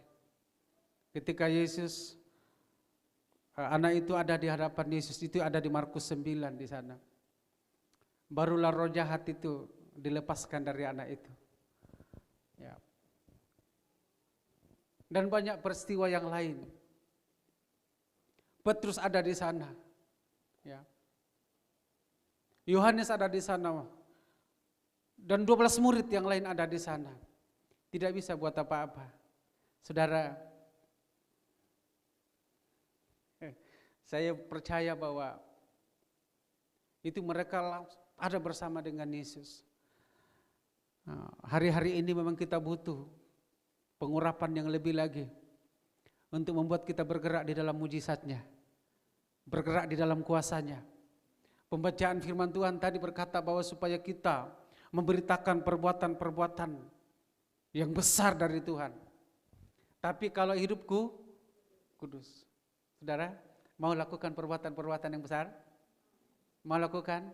Ketika Yesus, anak itu ada di hadapan Yesus, itu ada di Markus 9 di sana. Barulah roh jahat itu dilepaskan dari anak itu. dan banyak peristiwa yang lain. Petrus ada di sana, ya. Yohanes ada di sana, dan 12 murid yang lain ada di sana. Tidak bisa buat apa-apa. Saudara, saya percaya bahwa itu mereka ada bersama dengan Yesus. Hari-hari ini memang kita butuh pengurapan yang lebih lagi untuk membuat kita bergerak di dalam mujizatnya, bergerak di dalam kuasanya. Pembacaan firman Tuhan tadi berkata bahwa supaya kita memberitakan perbuatan-perbuatan yang besar dari Tuhan. Tapi kalau hidupku kudus, saudara mau lakukan perbuatan-perbuatan yang besar? Mau lakukan?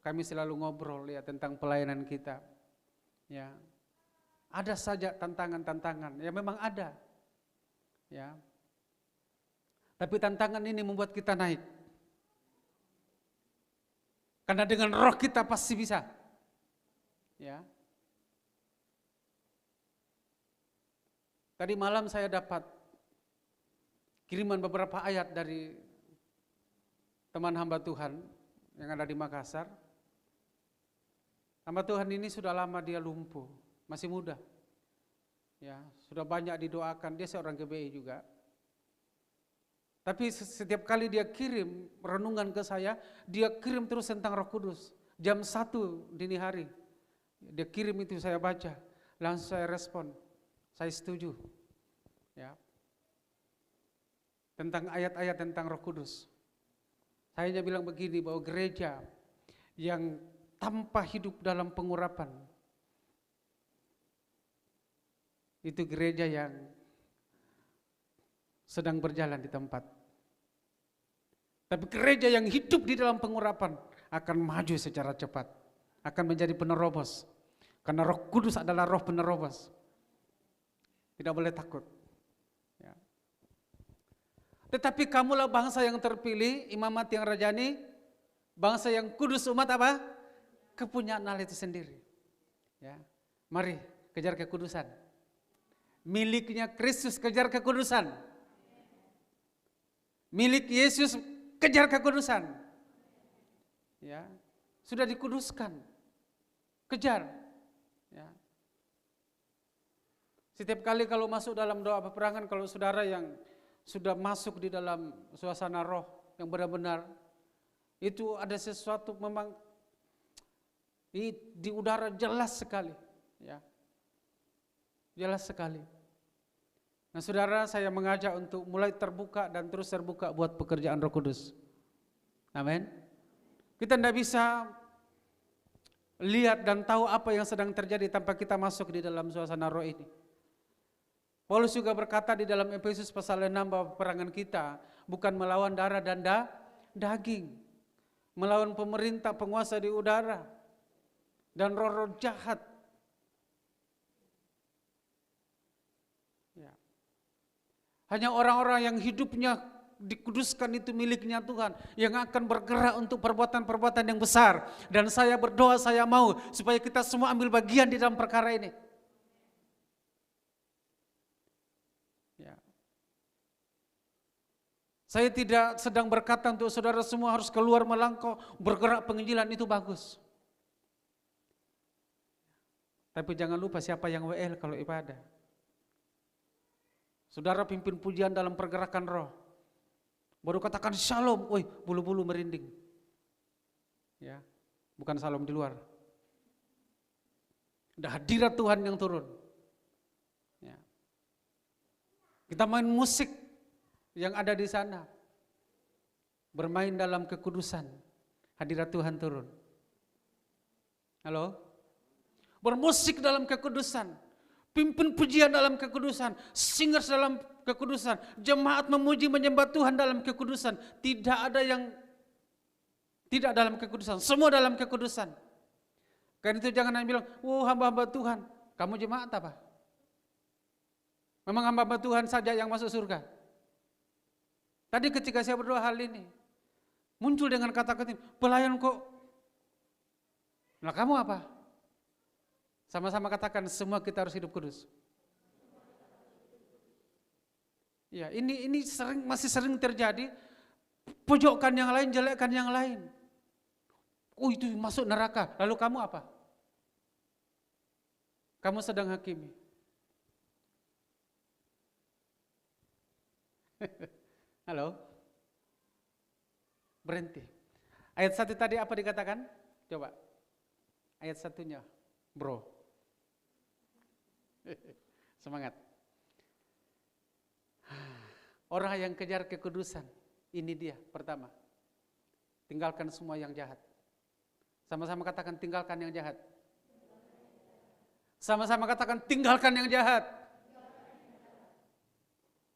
Kami selalu ngobrol ya tentang pelayanan kita. Ya, ada saja tantangan-tantangan. Ya memang ada. Ya, tapi tantangan ini membuat kita naik. Karena dengan roh kita pasti bisa. Ya. Tadi malam saya dapat kiriman beberapa ayat dari teman hamba Tuhan yang ada di Makassar. Hamba Tuhan ini sudah lama dia lumpuh, masih muda. Ya, sudah banyak didoakan, dia seorang GBI juga. Tapi setiap kali dia kirim renungan ke saya, dia kirim terus tentang Roh Kudus. Jam 1 dini hari, dia kirim itu saya baca, langsung saya respon, saya setuju. Ya, tentang ayat-ayat tentang Roh Kudus. Saya hanya bilang begini, bahwa gereja yang tanpa hidup dalam pengurapan, itu gereja yang sedang berjalan di tempat. Tapi gereja yang hidup di dalam pengurapan akan maju secara cepat, akan menjadi penerobos. Karena Roh Kudus adalah roh penerobos. Tidak boleh takut. Ya. Tetapi kamulah bangsa yang terpilih, imamat yang rajani, bangsa yang kudus, umat apa? Kepunyaan Allah itu sendiri. Ya. Mari kejar kekudusan. Miliknya Kristus, kejar kekudusan. Milik Yesus, kejar kekudusan. Ya, sudah dikuduskan. Kejar. Ya. Setiap kali kalau masuk dalam doa peperangan, kalau saudara yang sudah masuk di dalam suasana roh yang benar-benar, itu ada sesuatu memang di udara jelas sekali. Ya. Jelas sekali. Nah saudara, saya mengajak untuk mulai terbuka dan terus terbuka buat pekerjaan Roh Kudus. Amin. Kita tidak bisa lihat dan tahu apa yang sedang terjadi tanpa kita masuk di dalam suasana roh ini. Paulus juga berkata di dalam Efesus pasal 6 bahwa peperangan kita bukan melawan darah dan daging, melawan pemerintah, penguasa di udara, dan roh-roh jahat. Ya. Hanya orang-orang yang hidupnya dikuduskan itu miliknya Tuhan, yang akan bergerak untuk perbuatan-perbuatan yang besar. Dan saya berdoa, saya mau supaya kita semua ambil bagian di dalam perkara ini. Ya. Saya tidak sedang berkata untuk saudara semua harus keluar melangkau, bergerak penginjilan, itu bagus. Tapi jangan lupa siapa yang WL kalau ibadah. Saudara pimpin pujian dalam pergerakan roh, baru katakan shalom, woi bulu-bulu merinding. Ya, bukan shalom di luar. Ada hadirat Tuhan yang turun. Ya. Kita main musik yang ada di sana, bermain dalam kekudusan, hadirat Tuhan turun. Halo? Bermusik dalam kekudusan, pimpin pujian dalam kekudusan, singers dalam kekudusan, jemaat memuji menyembah Tuhan dalam kekudusan. Tidak ada yang tidak dalam kekudusan, semua dalam kekudusan. Karena itu jangan bilang, hamba-hamba Tuhan, kamu jemaat apa? Memang hamba-hamba Tuhan saja yang masuk surga? Tadi ketika saya berdoa hal ini, muncul dengan kata-kata, pelayan kok. Nah kamu apa? Sama-sama katakan, semua kita harus hidup kudus. Ya, ini masih sering terjadi. Pojokkan yang lain, jelekkan yang lain. Oh, itu masuk neraka. Lalu kamu apa? Kamu sedang hakimi. Halo? Berhenti. Ayat 1 tadi apa dikatakan? Coba. Ayat 1-nya, bro. Semangat. Orang yang kejar kekudusan, ini dia pertama. Tinggalkan semua yang jahat. Sama-sama katakan, tinggalkan yang jahat. Sama-sama katakan, tinggalkan yang jahat.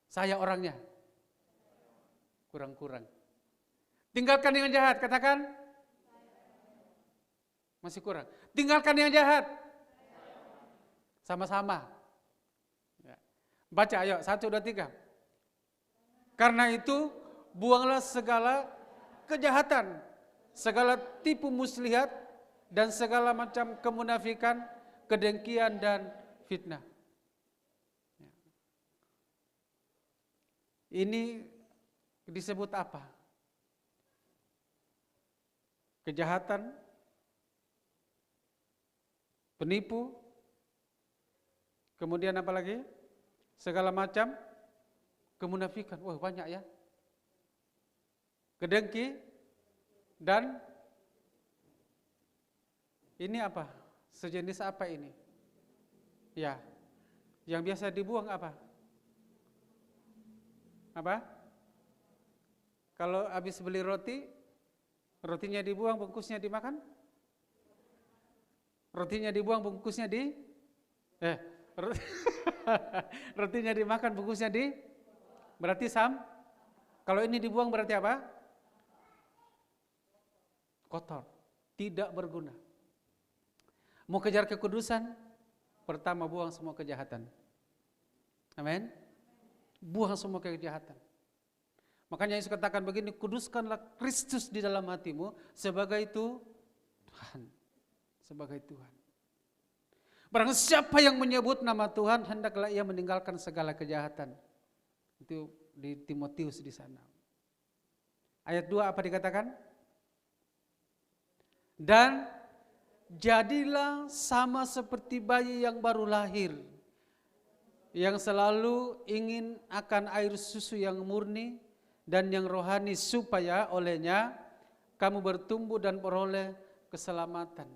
Saya orangnya. Kurang-kurang. Tinggalkan yang jahat, katakan. Masih kurang. Tinggalkan yang jahat. Sama-sama. Ya. Baca ayo, 1, 2, 3. Karena itu, buanglah segala kejahatan, segala tipu muslihat, dan segala macam kemunafikan, kedengkian, dan fitnah. Ya. Ini disebut apa? Kejahatan, penipu, kemudian apa lagi? Segala macam kemunafikan. Wah, banyak ya. Kedengki, dan ini apa? Sejenis apa ini? Ya, yang biasa dibuang apa? Apa? Kalau habis beli roti, rotinya dibuang, bungkusnya dimakan? Rotinya dibuang, bungkusnya rotinya dimakan, bungkusnya berarti kalau ini dibuang berarti apa? Kotor, tidak berguna. Mau kejar kekudusan, pertama buang semua kejahatan. Amin. Buang semua kejahatan. Makanya Yesus katakan begini, kuduskanlah Kristus di dalam hatimu sebagai Tuhan. Sebagai Tuhan. Barang siapa yang menyebut nama Tuhan, hendaklah ia meninggalkan segala kejahatan. Itu di Timotius di sana. Ayat 2 apa dikatakan? Dan jadilah sama seperti bayi yang baru lahir, yang selalu ingin akan air susu yang murni dan yang rohani, supaya olehnya kamu bertumbuh dan beroleh keselamatan.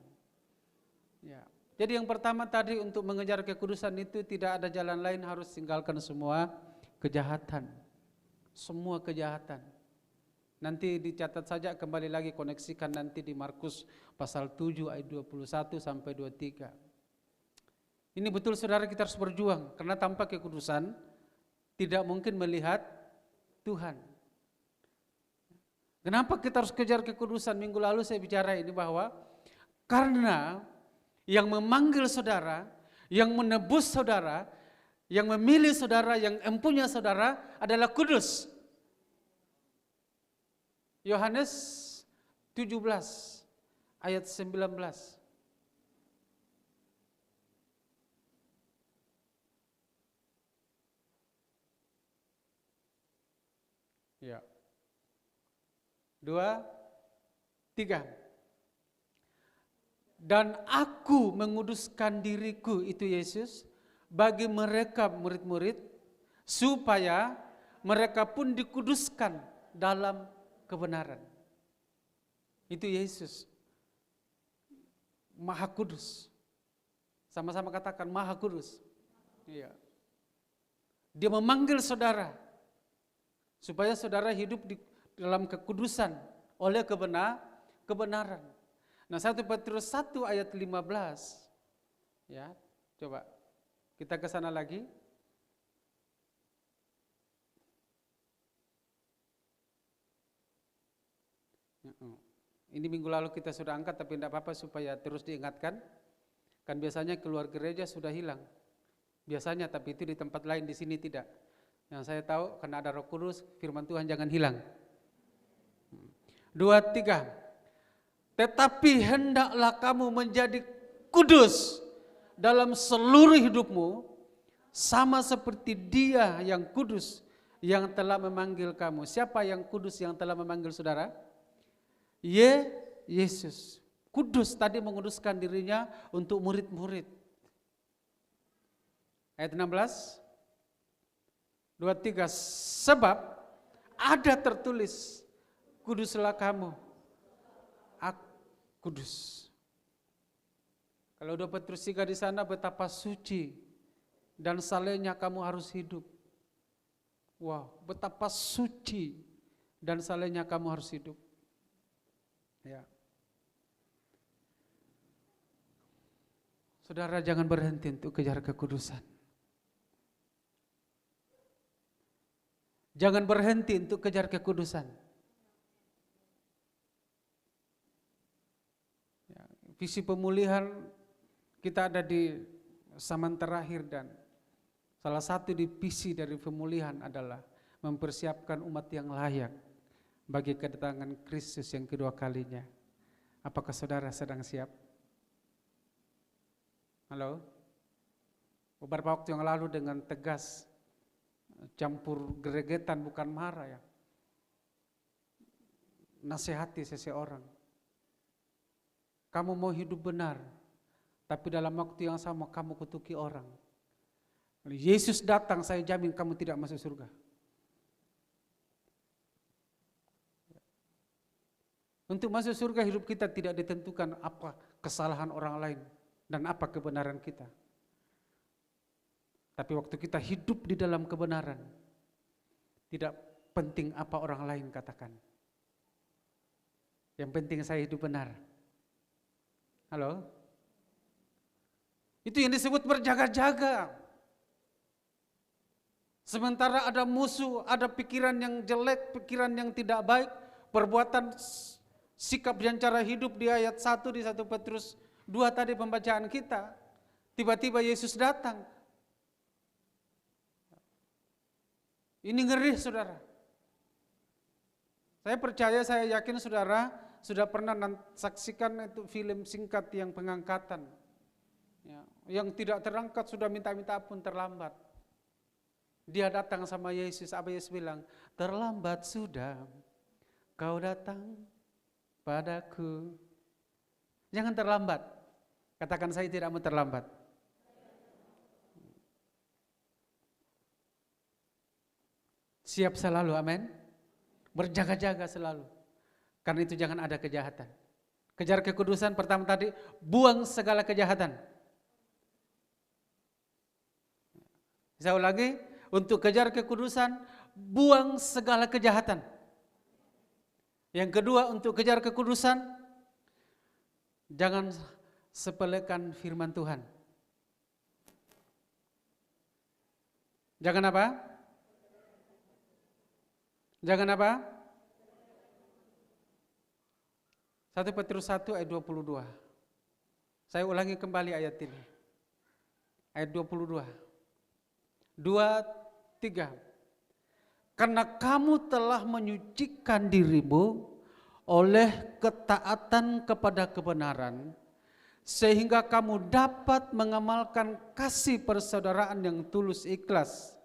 Ya. Jadi yang pertama tadi, untuk mengejar kekudusan itu tidak ada jalan lain, harus tinggalkan semua kejahatan. Semua kejahatan. Nanti dicatat saja, kembali lagi koneksikan nanti di Markus pasal 7 ayat 21 sampai 23. Ini betul saudara, kita harus berjuang, karena tanpa kekudusan tidak mungkin melihat Tuhan. Kenapa kita harus kejar kekudusan? Minggu lalu saya bicara ini bahwa karena yang memanggil saudara, yang menebus saudara, yang memilih saudara, yang empunya saudara adalah kudus. Yohanes 17 ayat 19. Ya. 2, 3. Dan aku menguduskan diriku, itu Yesus, bagi mereka murid-murid, supaya mereka pun dikuduskan dalam kebenaran. Itu Yesus, Maha Kudus. Sama-sama katakan Maha Kudus. Iya. Dia memanggil saudara supaya saudara hidup di dalam kekudusan oleh kebenaran. Nah, 1 Petrus 1 ayat 15. Ya, coba kita ke sana lagi. Ini minggu lalu kita sudah angkat, tapi tidak apa-apa supaya terus diingatkan. Kan biasanya keluar gereja sudah hilang. Biasanya, tapi itu di tempat lain, di sini tidak. Yang saya tahu, karena ada Roh Kudus, firman Tuhan jangan hilang. 2, 3. Tetapi hendaklah kamu menjadi kudus dalam seluruh hidupmu sama seperti Dia yang kudus yang telah memanggil kamu. Siapa yang kudus yang telah memanggil saudara? Yesus. Kudus tadi menguduskan dirinya untuk murid-murid. Ayat 16, 23, sebab ada tertulis, kuduslah kamu, aku kudus. Kalau 2 Petrus 3 di sana, betapa suci dan salehnya kamu harus hidup. Wow, betapa suci dan salehnya kamu harus hidup. Ya. Saudara, jangan berhenti untuk kejar kekudusan. Jangan berhenti untuk kejar kekudusan. Ya, visi pemulihan kita ada di zaman terakhir dan salah satu visi dari pemulihan adalah mempersiapkan umat yang layak bagi kedatangan Kristus yang kedua kalinya. Apakah saudara sedang siap? Halo? Beberapa waktu yang lalu dengan tegas, campur gregetan bukan marah ya, nasihati seseorang. Kamu mau hidup benar, tapi dalam waktu yang sama kamu kutuki orang. Yesus datang, saya jamin kamu tidak masuk surga. Untuk masuk surga hidup kita tidak ditentukan apa kesalahan orang lain dan apa kebenaran kita. Tapi waktu kita hidup di dalam kebenaran, tidak penting apa orang lain katakan. Yang penting saya hidup benar. Halo? Itu yang disebut berjaga-jaga. Sementara ada musuh, ada pikiran yang jelek, pikiran yang tidak baik, perbuatan sikap dan cara hidup di ayat 1 di 1 Petrus 2 tadi pembacaan kita. Tiba-tiba Yesus datang. Ini ngeri saudara. Saya percaya, saya yakin saudara sudah pernah saksikan itu film singkat yang pengangkatan. Ya, yang tidak terangkat sudah minta-minta pun terlambat. Dia datang sama Yesus, apa Yesus bilang? Terlambat sudah kau datang padaku. Jangan terlambat. Katakan saya tidak mau terlambat. Siap selalu, amin. Berjaga-jaga selalu. Karena itu jangan ada kejahatan. Kejar kekudusan pertama tadi, buang segala kejahatan. Saya ulangi, untuk kejar kekudusan, buang segala kejahatan. Yang kedua, untuk kejar kekudusan, jangan sepelekan firman Tuhan. Jangan apa? Jangan apa? 1 Petrus 1 ayat 22. Saya ulangi kembali ayat ini. Ayat 22. 2, 3. Karena kamu telah menyucikan dirimu oleh ketaatan kepada kebenaran, sehingga kamu dapat mengamalkan kasih persaudaraan yang tulus ikhlas.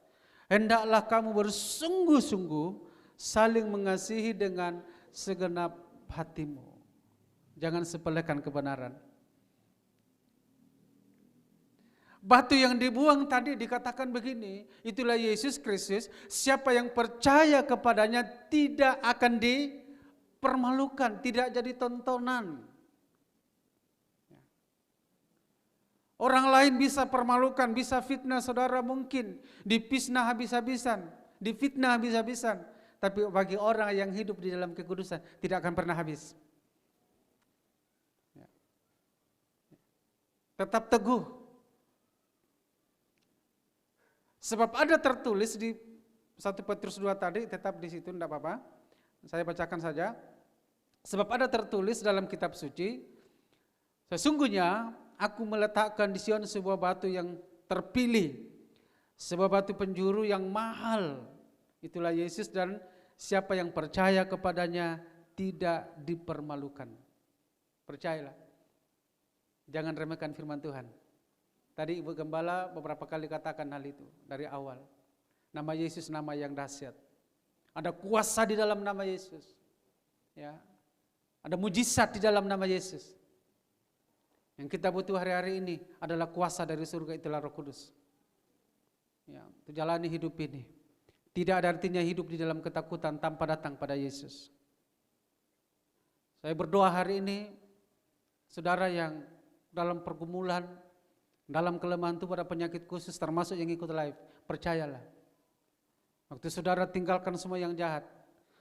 Hendaklah kamu bersungguh-sungguh saling mengasihi dengan segenap hatimu. Jangan sepelekan kebenaran. Batu yang dibuang tadi dikatakan begini, itulah Yesus Kristus, siapa yang percaya kepadanya tidak akan dipermalukan, tidak jadi tontonan. Orang lain bisa permalukan, bisa fitnah saudara mungkin, difitnah habis-habisan, difitnah habis-habisan. Tapi bagi orang yang hidup di dalam kekudusan tidak akan pernah habis. Tetap teguh. Sebab ada tertulis di 1 Petrus 2 tadi, tetap di situ enggak apa-apa. Saya bacakan saja. Sebab ada tertulis dalam kitab suci, sesungguhnya aku meletakkan di Sion sebuah batu yang terpilih, sebuah batu penjuru yang mahal. Itulah Yesus, dan siapa yang percaya kepadanya tidak dipermalukan. Percayalah. Jangan remehkan firman Tuhan. Tadi Ibu Gembala beberapa kali katakan hal itu dari awal. Nama Yesus nama yang dahsyat. Ada kuasa di dalam nama Yesus. Ya. Ada mujizat di dalam nama Yesus. Yang kita butuh hari-hari ini adalah kuasa dari surga, itulah Roh Kudus. Ya, untuk jalani hidup ini. Tidak ada artinya hidup di dalam ketakutan tanpa datang pada Yesus. Saya berdoa hari ini, saudara yang dalam pergumulan, dalam kelemahan itu pada penyakit khusus termasuk yang ikut live, percayalah. Waktu saudara tinggalkan semua yang jahat,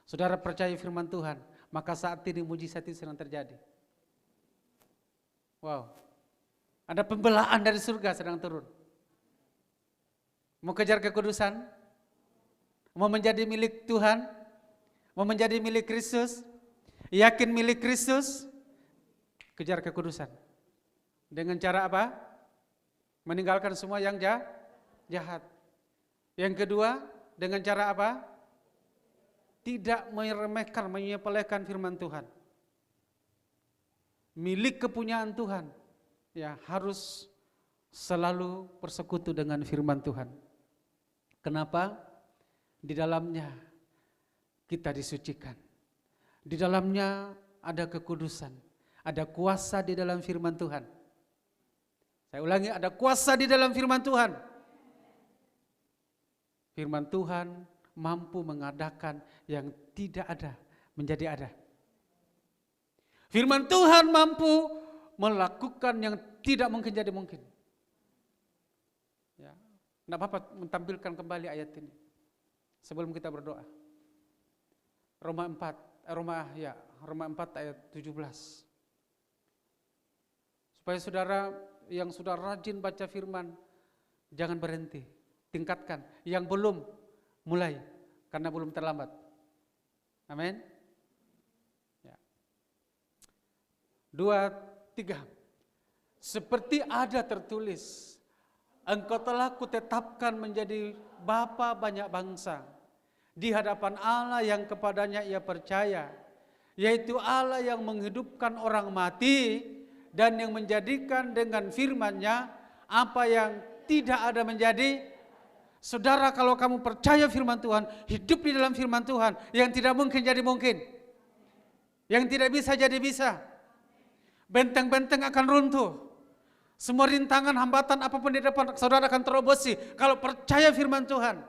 saudara percaya firman Tuhan, maka saat ini mujizat itu sedang terjadi. Wow, ada pembelaan dari surga sedang turun. Mau kejar kekudusan? Mau menjadi milik Tuhan? Mau menjadi milik Kristus? Yakin milik Kristus? Kejar kekudusan. Dengan cara apa? Meninggalkan semua yang jahat. Yang kedua, dengan cara apa? Tidak meremehkan, menyepelekan firman Tuhan. Milik kepunyaan Tuhan, ya harus selalu bersekutu dengan firman Tuhan. Kenapa? Di dalamnya kita disucikan. Di dalamnya ada kekudusan, ada kuasa di dalam firman Tuhan. Saya ulangi, ada kuasa di dalam firman Tuhan. Firman Tuhan mampu mengadakan yang tidak ada menjadi ada. Firman Tuhan mampu melakukan yang tidak mungkin jadi mungkin. Ya, tidak apa-apa menampilkan kembali ayat ini sebelum kita berdoa. Roma 4 ayat 17. Supaya saudara yang sudah rajin baca firman, jangan berhenti, tingkatkan. Yang belum, mulai, karena belum terlambat. Amin. Ya. 2, 3. Seperti ada tertulis, engkau telah kutetapkan menjadi bapa banyak bangsa di hadapan Allah yang kepadanya ia percaya, yaitu Allah yang menghidupkan orang mati dan yang menjadikan dengan firman-Nya apa yang tidak ada menjadi. Saudara, kalau kamu percaya firman Tuhan, hidup di dalam firman Tuhan, yang tidak mungkin jadi mungkin, yang tidak bisa jadi bisa. Benteng-benteng akan runtuh. Semua rintangan, hambatan apapun di depan saudara akan terobosi kalau percaya firman Tuhan.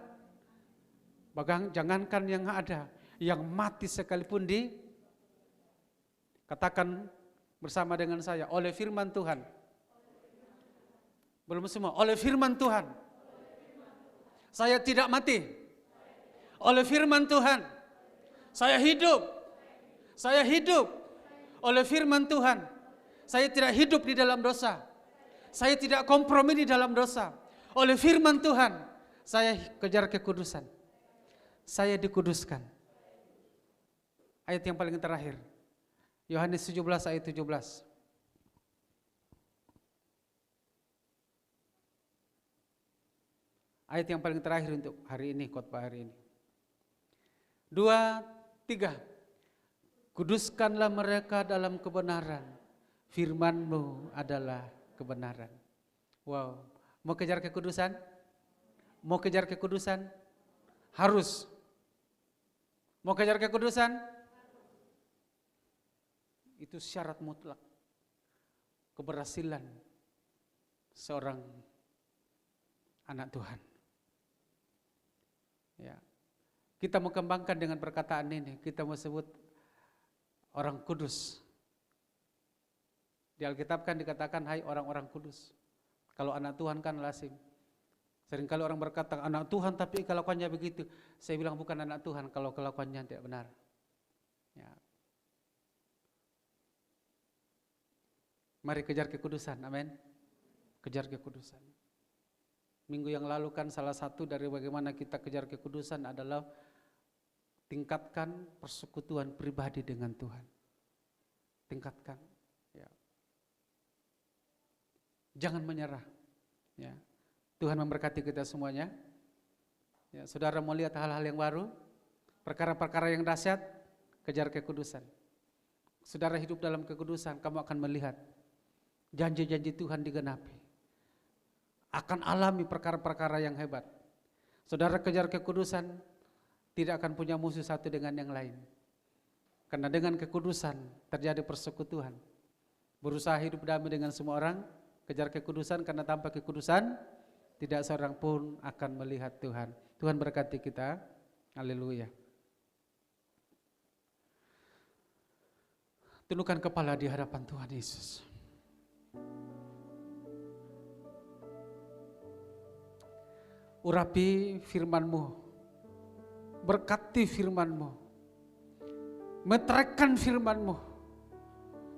Bahkan jangankan yang ada, yang mati sekalipun katakan bersama dengan saya, oleh firman Tuhan. Belum semua, oleh firman Tuhan. Saya tidak mati. Oleh firman Tuhan. Saya hidup. Saya hidup. Oleh firman Tuhan. Saya tidak hidup di dalam dosa. Saya tidak kompromi di dalam dosa. Oleh firman Tuhan, saya kejar kekudusan. Saya dikuduskan. Ayat yang paling terakhir. Yohanes 17 ayat 17. Ayat yang paling terakhir untuk hari ini, khotbah hari ini. 2, 3. Kuduskanlah mereka dalam kebenaran. Firman-Mu adalah kebenaran. Wow, mau kejar kekudusan? Mau kejar kekudusan? Harus. Mau kejar kekudusan? Itu syarat mutlak keberhasilan seorang anak Tuhan. Ya. Kita mau kembangkan dengan perkataan ini, kita mau sebut orang kudus. Di Alkitab kan dikatakan, hai orang-orang kudus. Kalau anak Tuhan kan lazim. Seringkali orang berkata, anak Tuhan tapi kelakuannya begitu. Saya bilang bukan anak Tuhan kalau kelakuannya tidak benar. Ya. Mari kejar kekudusan, amin. Kejar kekudusan. Minggu yang lalu kan salah satu dari bagaimana kita kejar kekudusan adalah tingkatkan persekutuan pribadi dengan Tuhan. Tingkatkan. Ya. Jangan menyerah. Ya. Tuhan memberkati kita semuanya. Ya, saudara mau lihat hal-hal yang baru, perkara-perkara yang dahsyat, kejar kekudusan. Saudara hidup dalam kekudusan, kamu akan melihat janji-janji Tuhan digenapi. akan alami perkara-perkara yang hebat. Saudara kejar kekudusan, tidak akan punya musuh satu dengan yang lain. Karena dengan kekudusan terjadi persekutuan. Berusaha hidup damai dengan semua orang, kejar kekudusan, karena tanpa kekudusan tidak seorang pun akan melihat Tuhan. Tuhan berkati kita. Haleluya. Tundukkan kepala di hadapan Tuhan Yesus. Urapi firman-Mu, berkati firman-Mu, meteraikan firman-Mu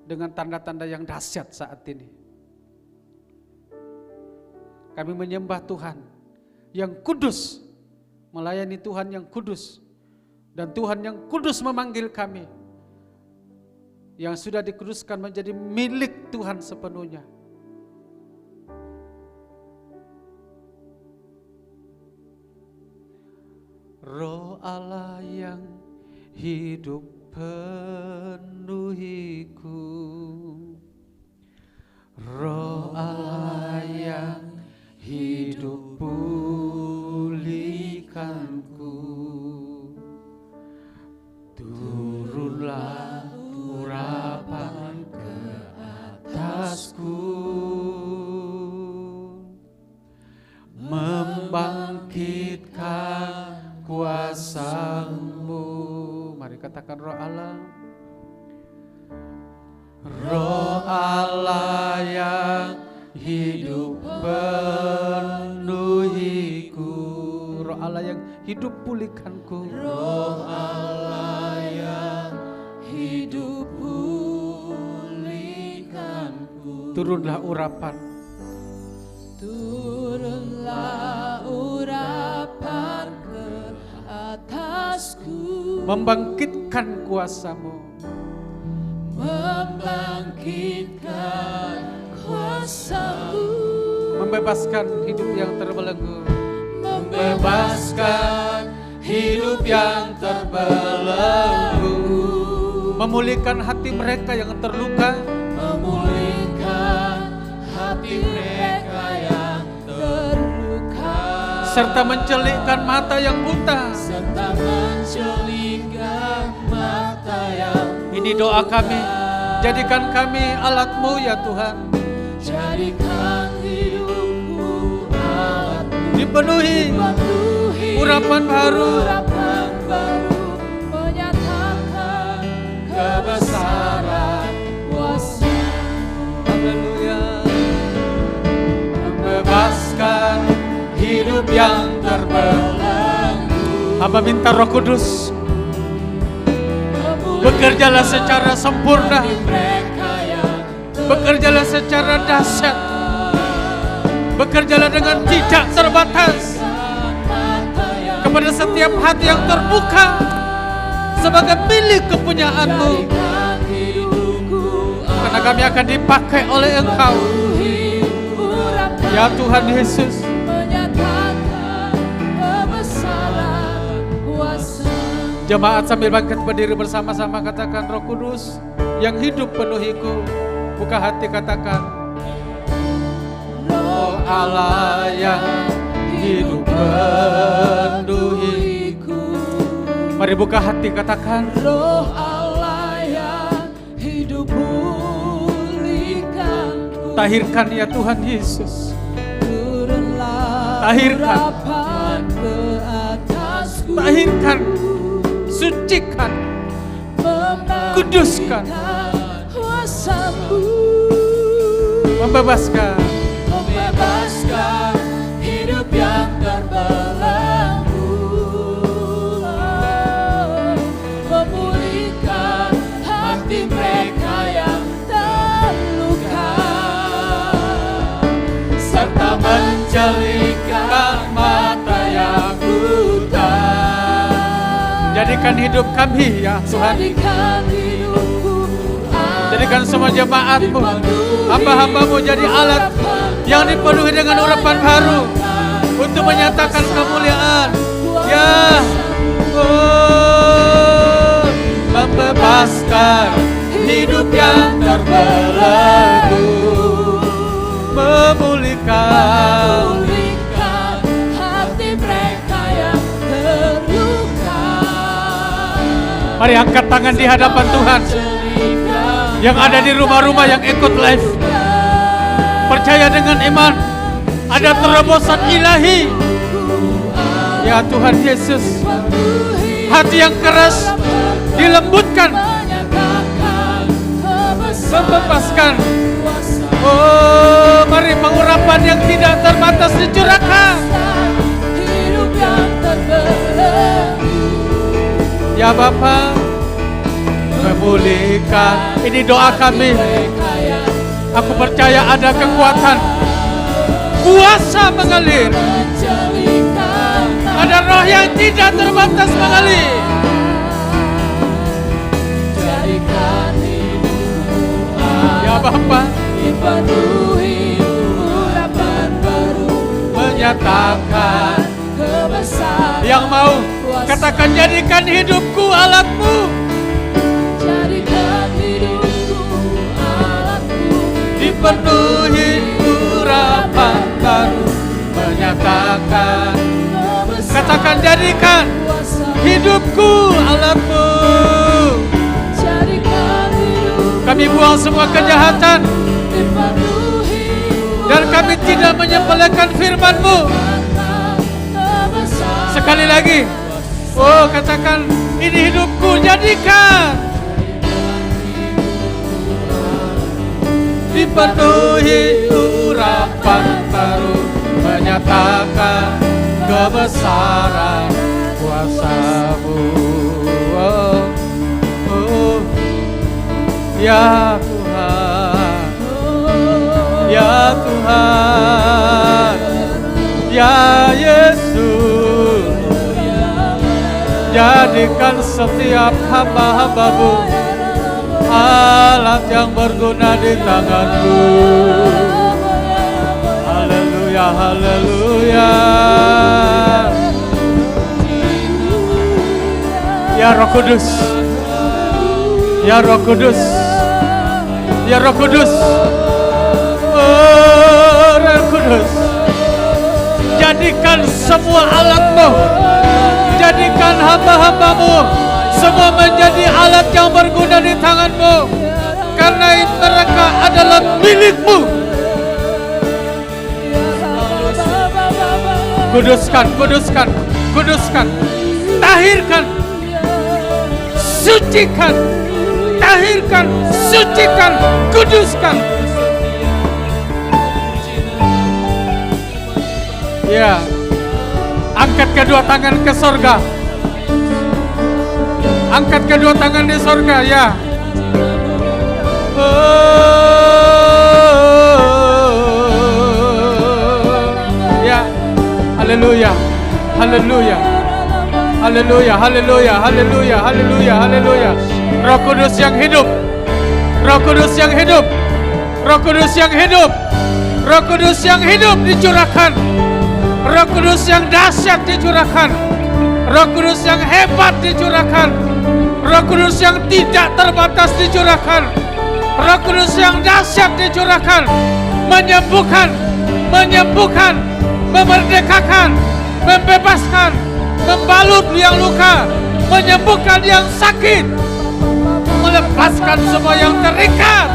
dengan tanda-tanda yang dahsyat saat ini. Kami menyembah Tuhan yang kudus, melayani Tuhan yang kudus, dan Tuhan yang kudus memanggil kami, yang sudah dikuduskan menjadi milik Tuhan sepenuhnya. Roh Allah yang hidup penuhiku, Roh Allah yang hidup pulihkanku, turunlah urapan ke atasku, membangkitkan kuasa-Mu. Mari katakan Roh Allah. Roh Allah yang hidup penuhiku, Roh Allah yang hidup pulihkanku, Roh Allah yang hidup pulihkanku. Turunlah urapan, turunlah urapan ke atasku, membangkitkan kuasa-Mu, membangkitkan kuasa-Mu, membebaskan hidup yang terbelenggu, membebaskan hidup yang terbelenggu, memulihkan hati mereka yang terluka, memulihkan hati mereka yang terluka, serta mencelikkan mata yang buta. serta mencelikkan mata yang buta. Ini doa kami, jadikan kami alat-Mu ya Tuhan. Jadikan hidupku alat-Mu, Dipenuhi urapan baru, urapan baru, menyatakan kebesaran kuasa. Haleluya. Membebaskan hidup yang terbelenggu. Hamba minta Roh Kudus bekerjalah secara sempurna, bekerjalah secara dahsyat, bekerjalah dengan tidak terbatas kepada setiap hati yang terbuka sebagai milik kepunyaan-Mu, karena kami akan dipakai oleh Engkau ya Tuhan Yesus. Jemaat sambil bangkit berdiri bersama-sama katakan, Roh Kudus yang hidup penuhiku. Buka hati katakan, Roh Allah yang hidup penuhiku. Mari buka hati katakan, Roh Allah yang hidup pulihkanku. tahirkan ya Tuhan Yesus. Turunlah Tahirkan. urapan ke atasku. Tahirkan, sucikan, kuduskan, kuasa-Mu, membebaskan, membebaskan hidup yang terbelenggu, memulihkan hati mereka yang terluka, serta mencelikkan mata yang buta. jadikan hidup kami ya Tuhan. Jadikan hidupku, Jadikan semua jemaat-Mu, hamba-hamba-Mu jadi alat yang dipenuhi dengan urapan baru untuk menyatakan kemuliaan. Ya, membebaskan hidup yang terbelenggu, memulihkan Mari angkat tangan di hadapan Tuhan. Yang ada di rumah-rumah yang ikut live, percaya dengan iman, ada terobosan ilahi. Ya Tuhan Yesus, hati yang keras dilembutkan, membebaskan. Oh, mari pengurapan yang tidak terbatas dicurahkan. Ya Bapa, memulihkan. Ini doa kami. Aku percaya ada kekuatan, kuasa mengalir. Ada roh yang tidak terbatas mengalir. Ya Bapa, menyatakan yang mau katakan, jadikan hidupku alatmu. Jadikan hidupku alatmu. Dipenuhi urapan baru. Menyatakan, katakan, jadikan hidupku alatmu. Kami buang semua kejahatan dan kami tidak menyepelekan firman-Mu. Sekali lagi, oh katakan, ini hidupku, jadikan dipenuhi urapan baru. Menyatakan kebesaran kuasa-Mu. Oh, oh, ya Tuhan, ya Tuhan, ya Yesus, jadikan setiap hamba-hamba-Mu alat yang berguna di tangan-Mu. Haleluya, haleluya. Ya Roh Kudus, ya Roh Kudus, ya Roh Kudus, oh Roh Kudus, jadikan semua alat-Mu, jadikan hamba-hamba-Mu semua menjadi alat yang berguna di tangan-Mu, karena mereka adalah milik-Mu. Kuduskan, kuduskan, kuduskan, tahirkan, sucikan, tahirkan, sucikan, kuduskan. Ya, angkat kedua tangan ke sorga. Angkat kedua tangan di sorga, ya. Ya, haleluya, haleluya, haleluya, haleluya, haleluya, haleluya, haleluya. Roh Kudus yang hidup, Roh Kudus yang hidup, Roh Kudus yang hidup, Roh Kudus yang hidup dicurahkan. Roh Kudus yang dahsyat dicurahkan. Roh Kudus yang hebat dicurahkan. Roh Kudus yang tidak terbatas dicurahkan. Roh Kudus yang dahsyat dicurahkan. Menyembuhkan, menyembuhkan, memerdekakan, membebaskan, membalut yang luka, menyembuhkan yang sakit, melepaskan semua yang terikat.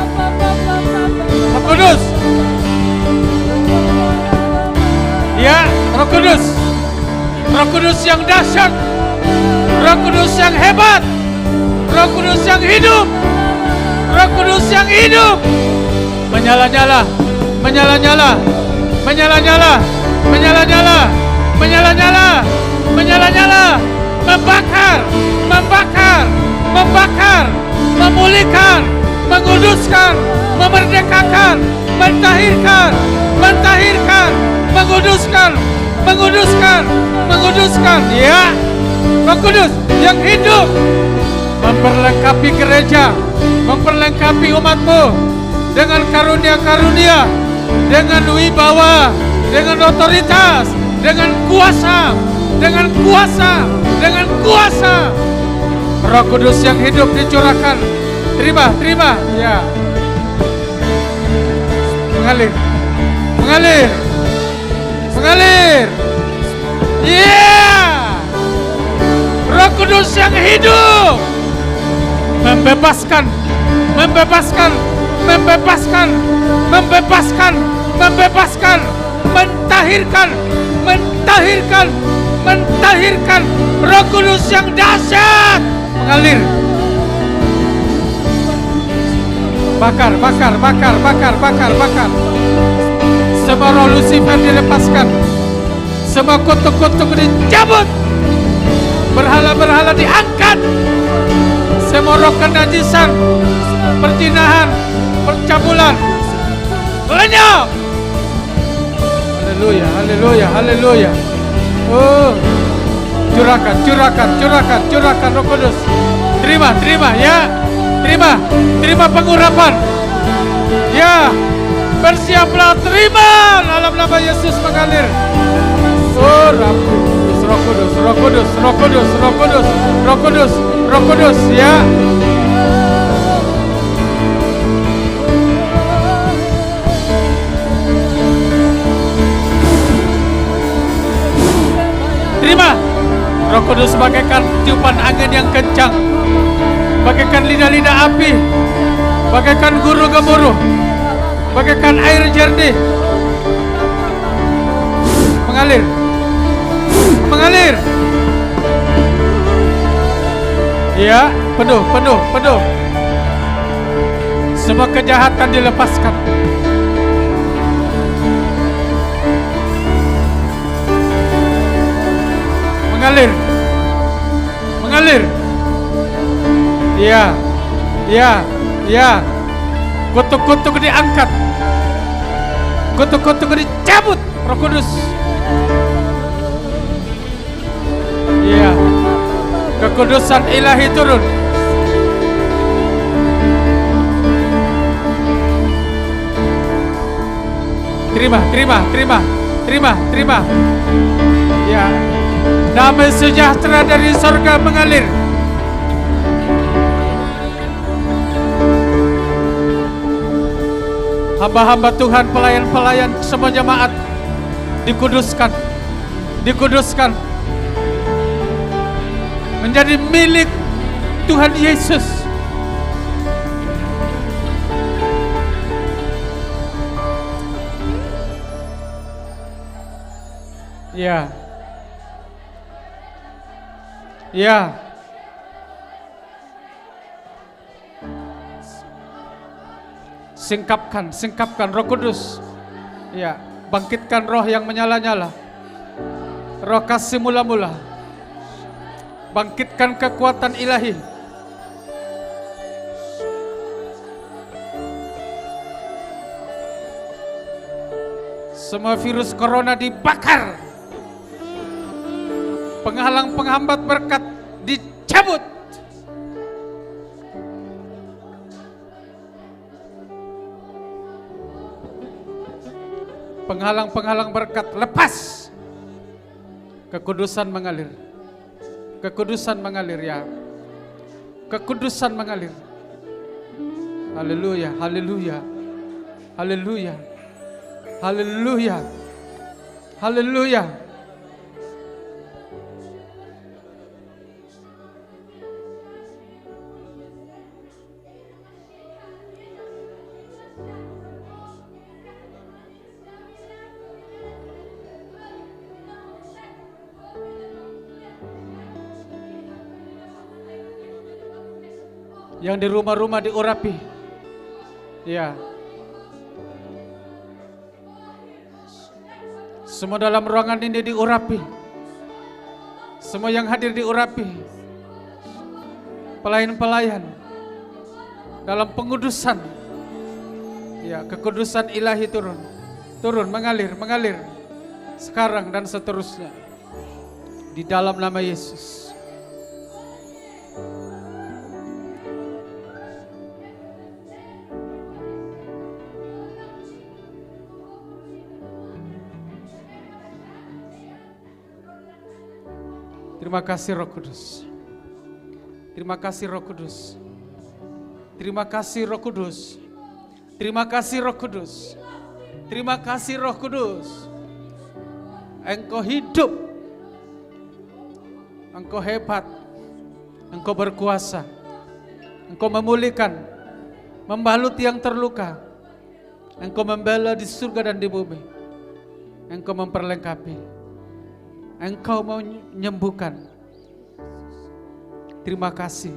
Roh Kudus, ya Roh Kudus, Roh Kudus yang dahsyat, Roh Kudus yang hebat, Roh Kudus yang hidup, Roh Kudus yang hidup, menyala-nyala, menyala-nyala, menyala-nyala, menyala-nyala, menyala-nyala, menyala-nyala, membakar, membakar, membakar, memulihkan, menguduskan, memerdekakan, mentahirkan, mentahirkan, menguduskan, menguduskan, menguduskan. Ya, Roh Kudus yang hidup, memperlengkapi gereja, memperlengkapi umat-Mu dengan karunia-karunia, dengan wibawa, dengan otoritas, dengan kuasa, dengan kuasa, dengan kuasa. Roh Kudus yang hidup dicurahkan. Terima, terima, ya. Mengalir, mengalir, mengalir. Ya, Roh Kudus yang hidup, membebaskan, membebaskan, membebaskan, membebaskan, membebaskan, mentahirkan, mentahirkan, mentahirkan. Roh Kudus yang dahsyat mengalir. Bakar, bakar, bakar, bakar, bakar, bakar. Semua roh Lucifer dilepaskan. Semua kutuk-kutuk dicabut. Berhala-berhala diangkat. Semua roh kenajisan, perzinahan, percabulan lenyap. Haleluya, haleluya, haleluya. Oh, curahkan, curahkan, curahkan, curahkan Roh Kudus. Terima, terima ya. Terima, terima pengurapan. Ya, bersiaplah, terima dalam nama Yesus mengalir. Oh, Roh Kudus, Roh Kudus, Roh Kudus, Roh Kudus, Roh Kudus, Roh Kudus, ya. Terima. Roh Kudus bagaikan tiupan angin yang kencang, bagaikan lidah-lidah api, bagaikan guru gemuruh, bagaikan air jernih. Mengalir, mengalir. Ya, penuh, penuh, penuh. Semua kejahatan dilepaskan. Mengalir, mengalir. Ya, ya, ya. Kutuk-kutuk diangkat, kutuk-kutuk dicabut. Roh Kudus. Ya, kekudusan ilahi turun. Terima, terima, terima, terima, terima. Ya, damai sejahtera dari surga mengalir. Hamba-hamba Tuhan, pelayan-pelayan, semua jemaat dikuduskan, dikuduskan menjadi milik Tuhan Yesus. Ya, ya. Singkapkan, singkapkan Roh Kudus. Ya, bangkitkan roh yang menyala-nyala. Roh kasih mula-mula. Bangkitkan kekuatan ilahi. Semua virus corona dibakar. Penghalang penghambat berkat dicabut. Penghalang-penghalang berkat lepas. Kekudusan mengalir. Kekudusan mengalir ya. Kekudusan mengalir. Haleluya, haleluya. Haleluya. Haleluya. Haleluya. Yang di rumah-rumah diurapi. Ya. Semua dalam ruangan ini diurapi. Semua yang hadir diurapi. Pelayan-pelayan dalam pengudusan. Ya, kekudusan ilahi turun. Turun, mengalir, mengalir. Sekarang dan seterusnya. Di dalam nama Yesus. Terima kasih Roh Kudus. Terima kasih Roh Kudus. Terima kasih Roh Kudus. Terima kasih Roh Kudus. Terima kasih Roh Kudus. Engkau hidup. Engkau hebat. Engkau berkuasa. Engkau memulihkan, membalut yang terluka. Engkau membela di surga dan di bumi. Engkau memperlengkapi. Engkau menyembuhkan. Terima kasih.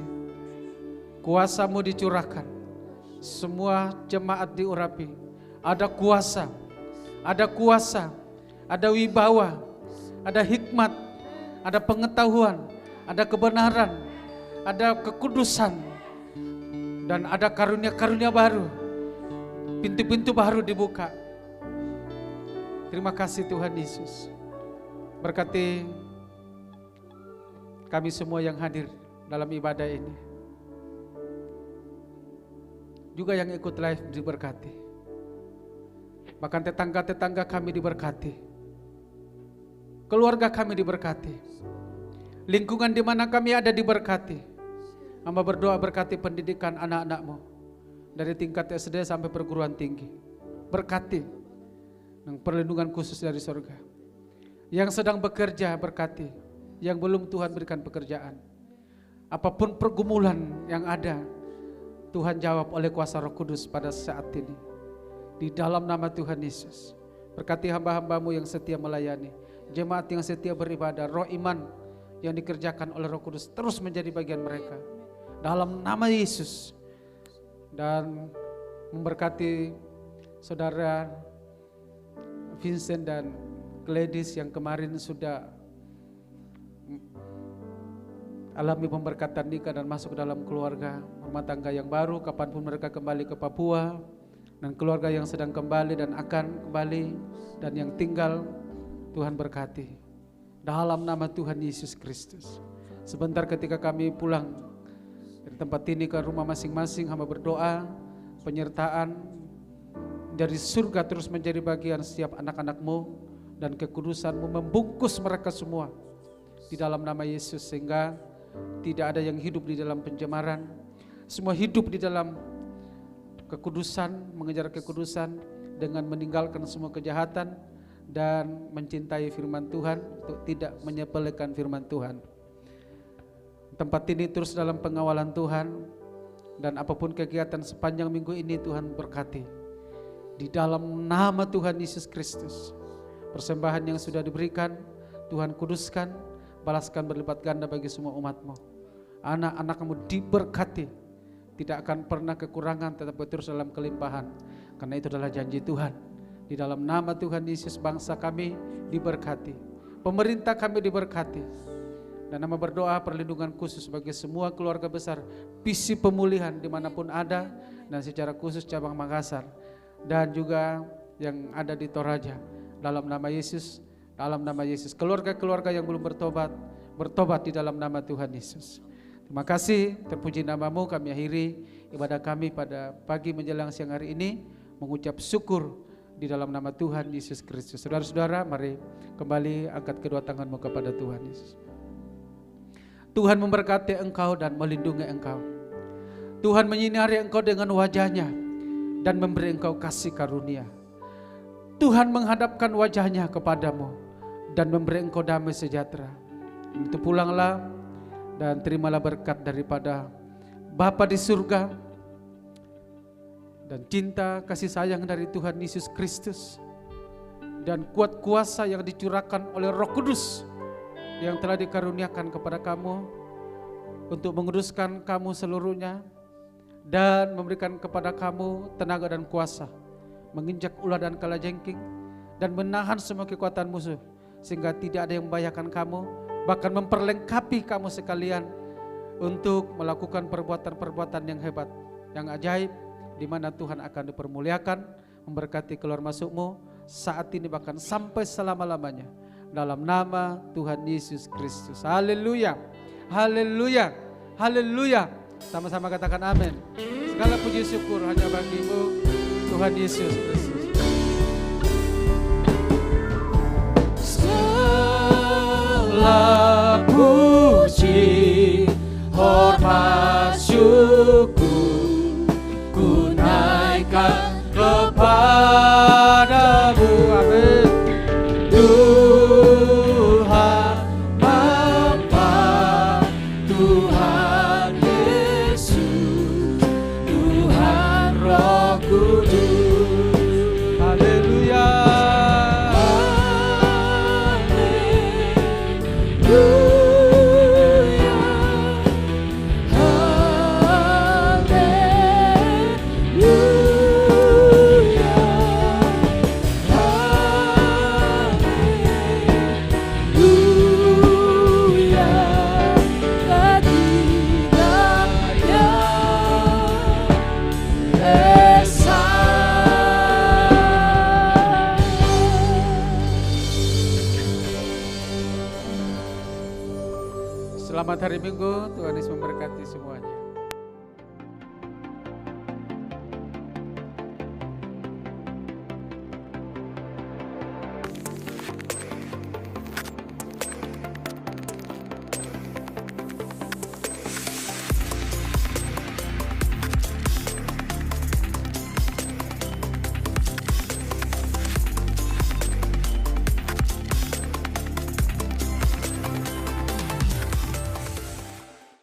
Kuasa-Mu dicurahkan. Semua jemaat diurapi. Ada kuasa, ada wibawa, ada hikmat, ada pengetahuan, ada kebenaran, ada kekudusan, dan ada karunia-karunia baru. Pintu-pintu baru dibuka. Terima kasih Tuhan Yesus. Berkati kami semua yang hadir dalam ibadah ini. Juga yang ikut live diberkati. Bahkan tetangga-tetangga kami diberkati. Keluarga kami diberkati. Lingkungan di mana kami ada diberkati. Hamba berdoa berkati pendidikan anak-anak-Mu. Dari tingkat SD sampai perguruan tinggi. Berkati. Dan perlindungan khusus dari surga. Yang sedang bekerja berkati. Yang belum Tuhan berikan pekerjaan. Apapun pergumulan yang ada, Tuhan jawab oleh kuasa Roh Kudus pada saat ini. Di dalam nama Tuhan Yesus. Berkati hamba-hamba-Mu yang setia melayani. Jemaat yang setia beribadah. Roh iman yang dikerjakan oleh Roh Kudus terus menjadi bagian mereka. Dalam nama Yesus. Dan memberkati saudara Vincent dan Gladys yang kemarin sudah alami pemberkatan nikah dan masuk ke dalam keluarga rumah tangga yang baru. Kapanpun mereka kembali ke Papua, dan keluarga yang sedang kembali dan akan kembali, dan yang tinggal, Tuhan berkati dalam nama Tuhan Yesus Kristus. Sebentar ketika kami pulang dari tempat ini ke rumah masing-masing, hamba berdoa penyertaan dari surga terus menjadi bagian setiap anak-anak-Mu, dan kekudusan-Mu membungkus mereka semua di dalam nama Yesus, sehingga tidak ada yang hidup di dalam pencemaran, semua hidup di dalam kekudusan, mengejar kekudusan dengan meninggalkan semua kejahatan dan mencintai firman Tuhan untuk tidak menyepelekan firman Tuhan. Tempat ini terus dalam pengawalan Tuhan, dan apapun kegiatan sepanjang minggu ini Tuhan berkati. Di dalam nama Tuhan Yesus Kristus, persembahan yang sudah diberikan Tuhan kuduskan, balaskan berlipat ganda bagi semua umat-Mu. Anak-anak-Mu diberkati, tidak akan pernah kekurangan, tetapi terus dalam kelimpahan, karena itu adalah janji Tuhan. Di dalam nama Tuhan Yesus, bangsa kami diberkati, pemerintah kami diberkati, dan nama berdoa perlindungan khusus bagi semua keluarga besar visi pemulihan dimanapun ada, dan secara khusus cabang Makassar dan juga yang ada di Toraja. Dalam nama Yesus, dalam nama Yesus, keluarga-keluarga yang belum bertobat, bertobat di dalam nama Tuhan Yesus. Terima kasih, terpuji nama-Mu. Kami akhiri ibadah kami pada pagi menjelang siang hari ini, mengucap syukur di dalam nama Tuhan Yesus Kristus. Saudara-saudara, mari kembali angkat kedua tanganmu kepada Tuhan Yesus. Tuhan memberkati engkau dan melindungi engkau. Tuhan menyinari engkau dengan wajahnya dan memberi engkau kasih karunia. Tuhan menghadapkan wajahnya kepadamu dan memberi engkau damai sejahtera. Itu pulanglah dan terimalah berkat daripada Bapa di surga dan cinta kasih sayang dari Tuhan Yesus Kristus dan kuat kuasa yang dicurahkan oleh Roh Kudus yang telah dikaruniakan kepada kamu untuk menguduskan kamu seluruhnya dan memberikan kepada kamu tenaga dan kuasa menginjak ulah dan kalajengking dan menahan semua kekuatan musuh, sehingga tidak ada yang membahayakan kamu, bahkan memperlengkapi kamu sekalian untuk melakukan perbuatan-perbuatan yang hebat, yang ajaib, di mana Tuhan akan dipermuliakan, memberkati keluar masukmu saat ini bahkan sampai selama-lamanya, dalam nama Tuhan Yesus Kristus. Haleluya, haleluya, haleluya. Sama-sama katakan amin. Segala puji syukur hanya bagi-Mu Tuhan Yesus Kristus. Segala puji, hormat, syukur ku naikkan kepadamu. Amin. Tuhan Bapa, Tuhan Yesus, Selamat hari Minggu, Tuhan Yesus memberkati semuanya.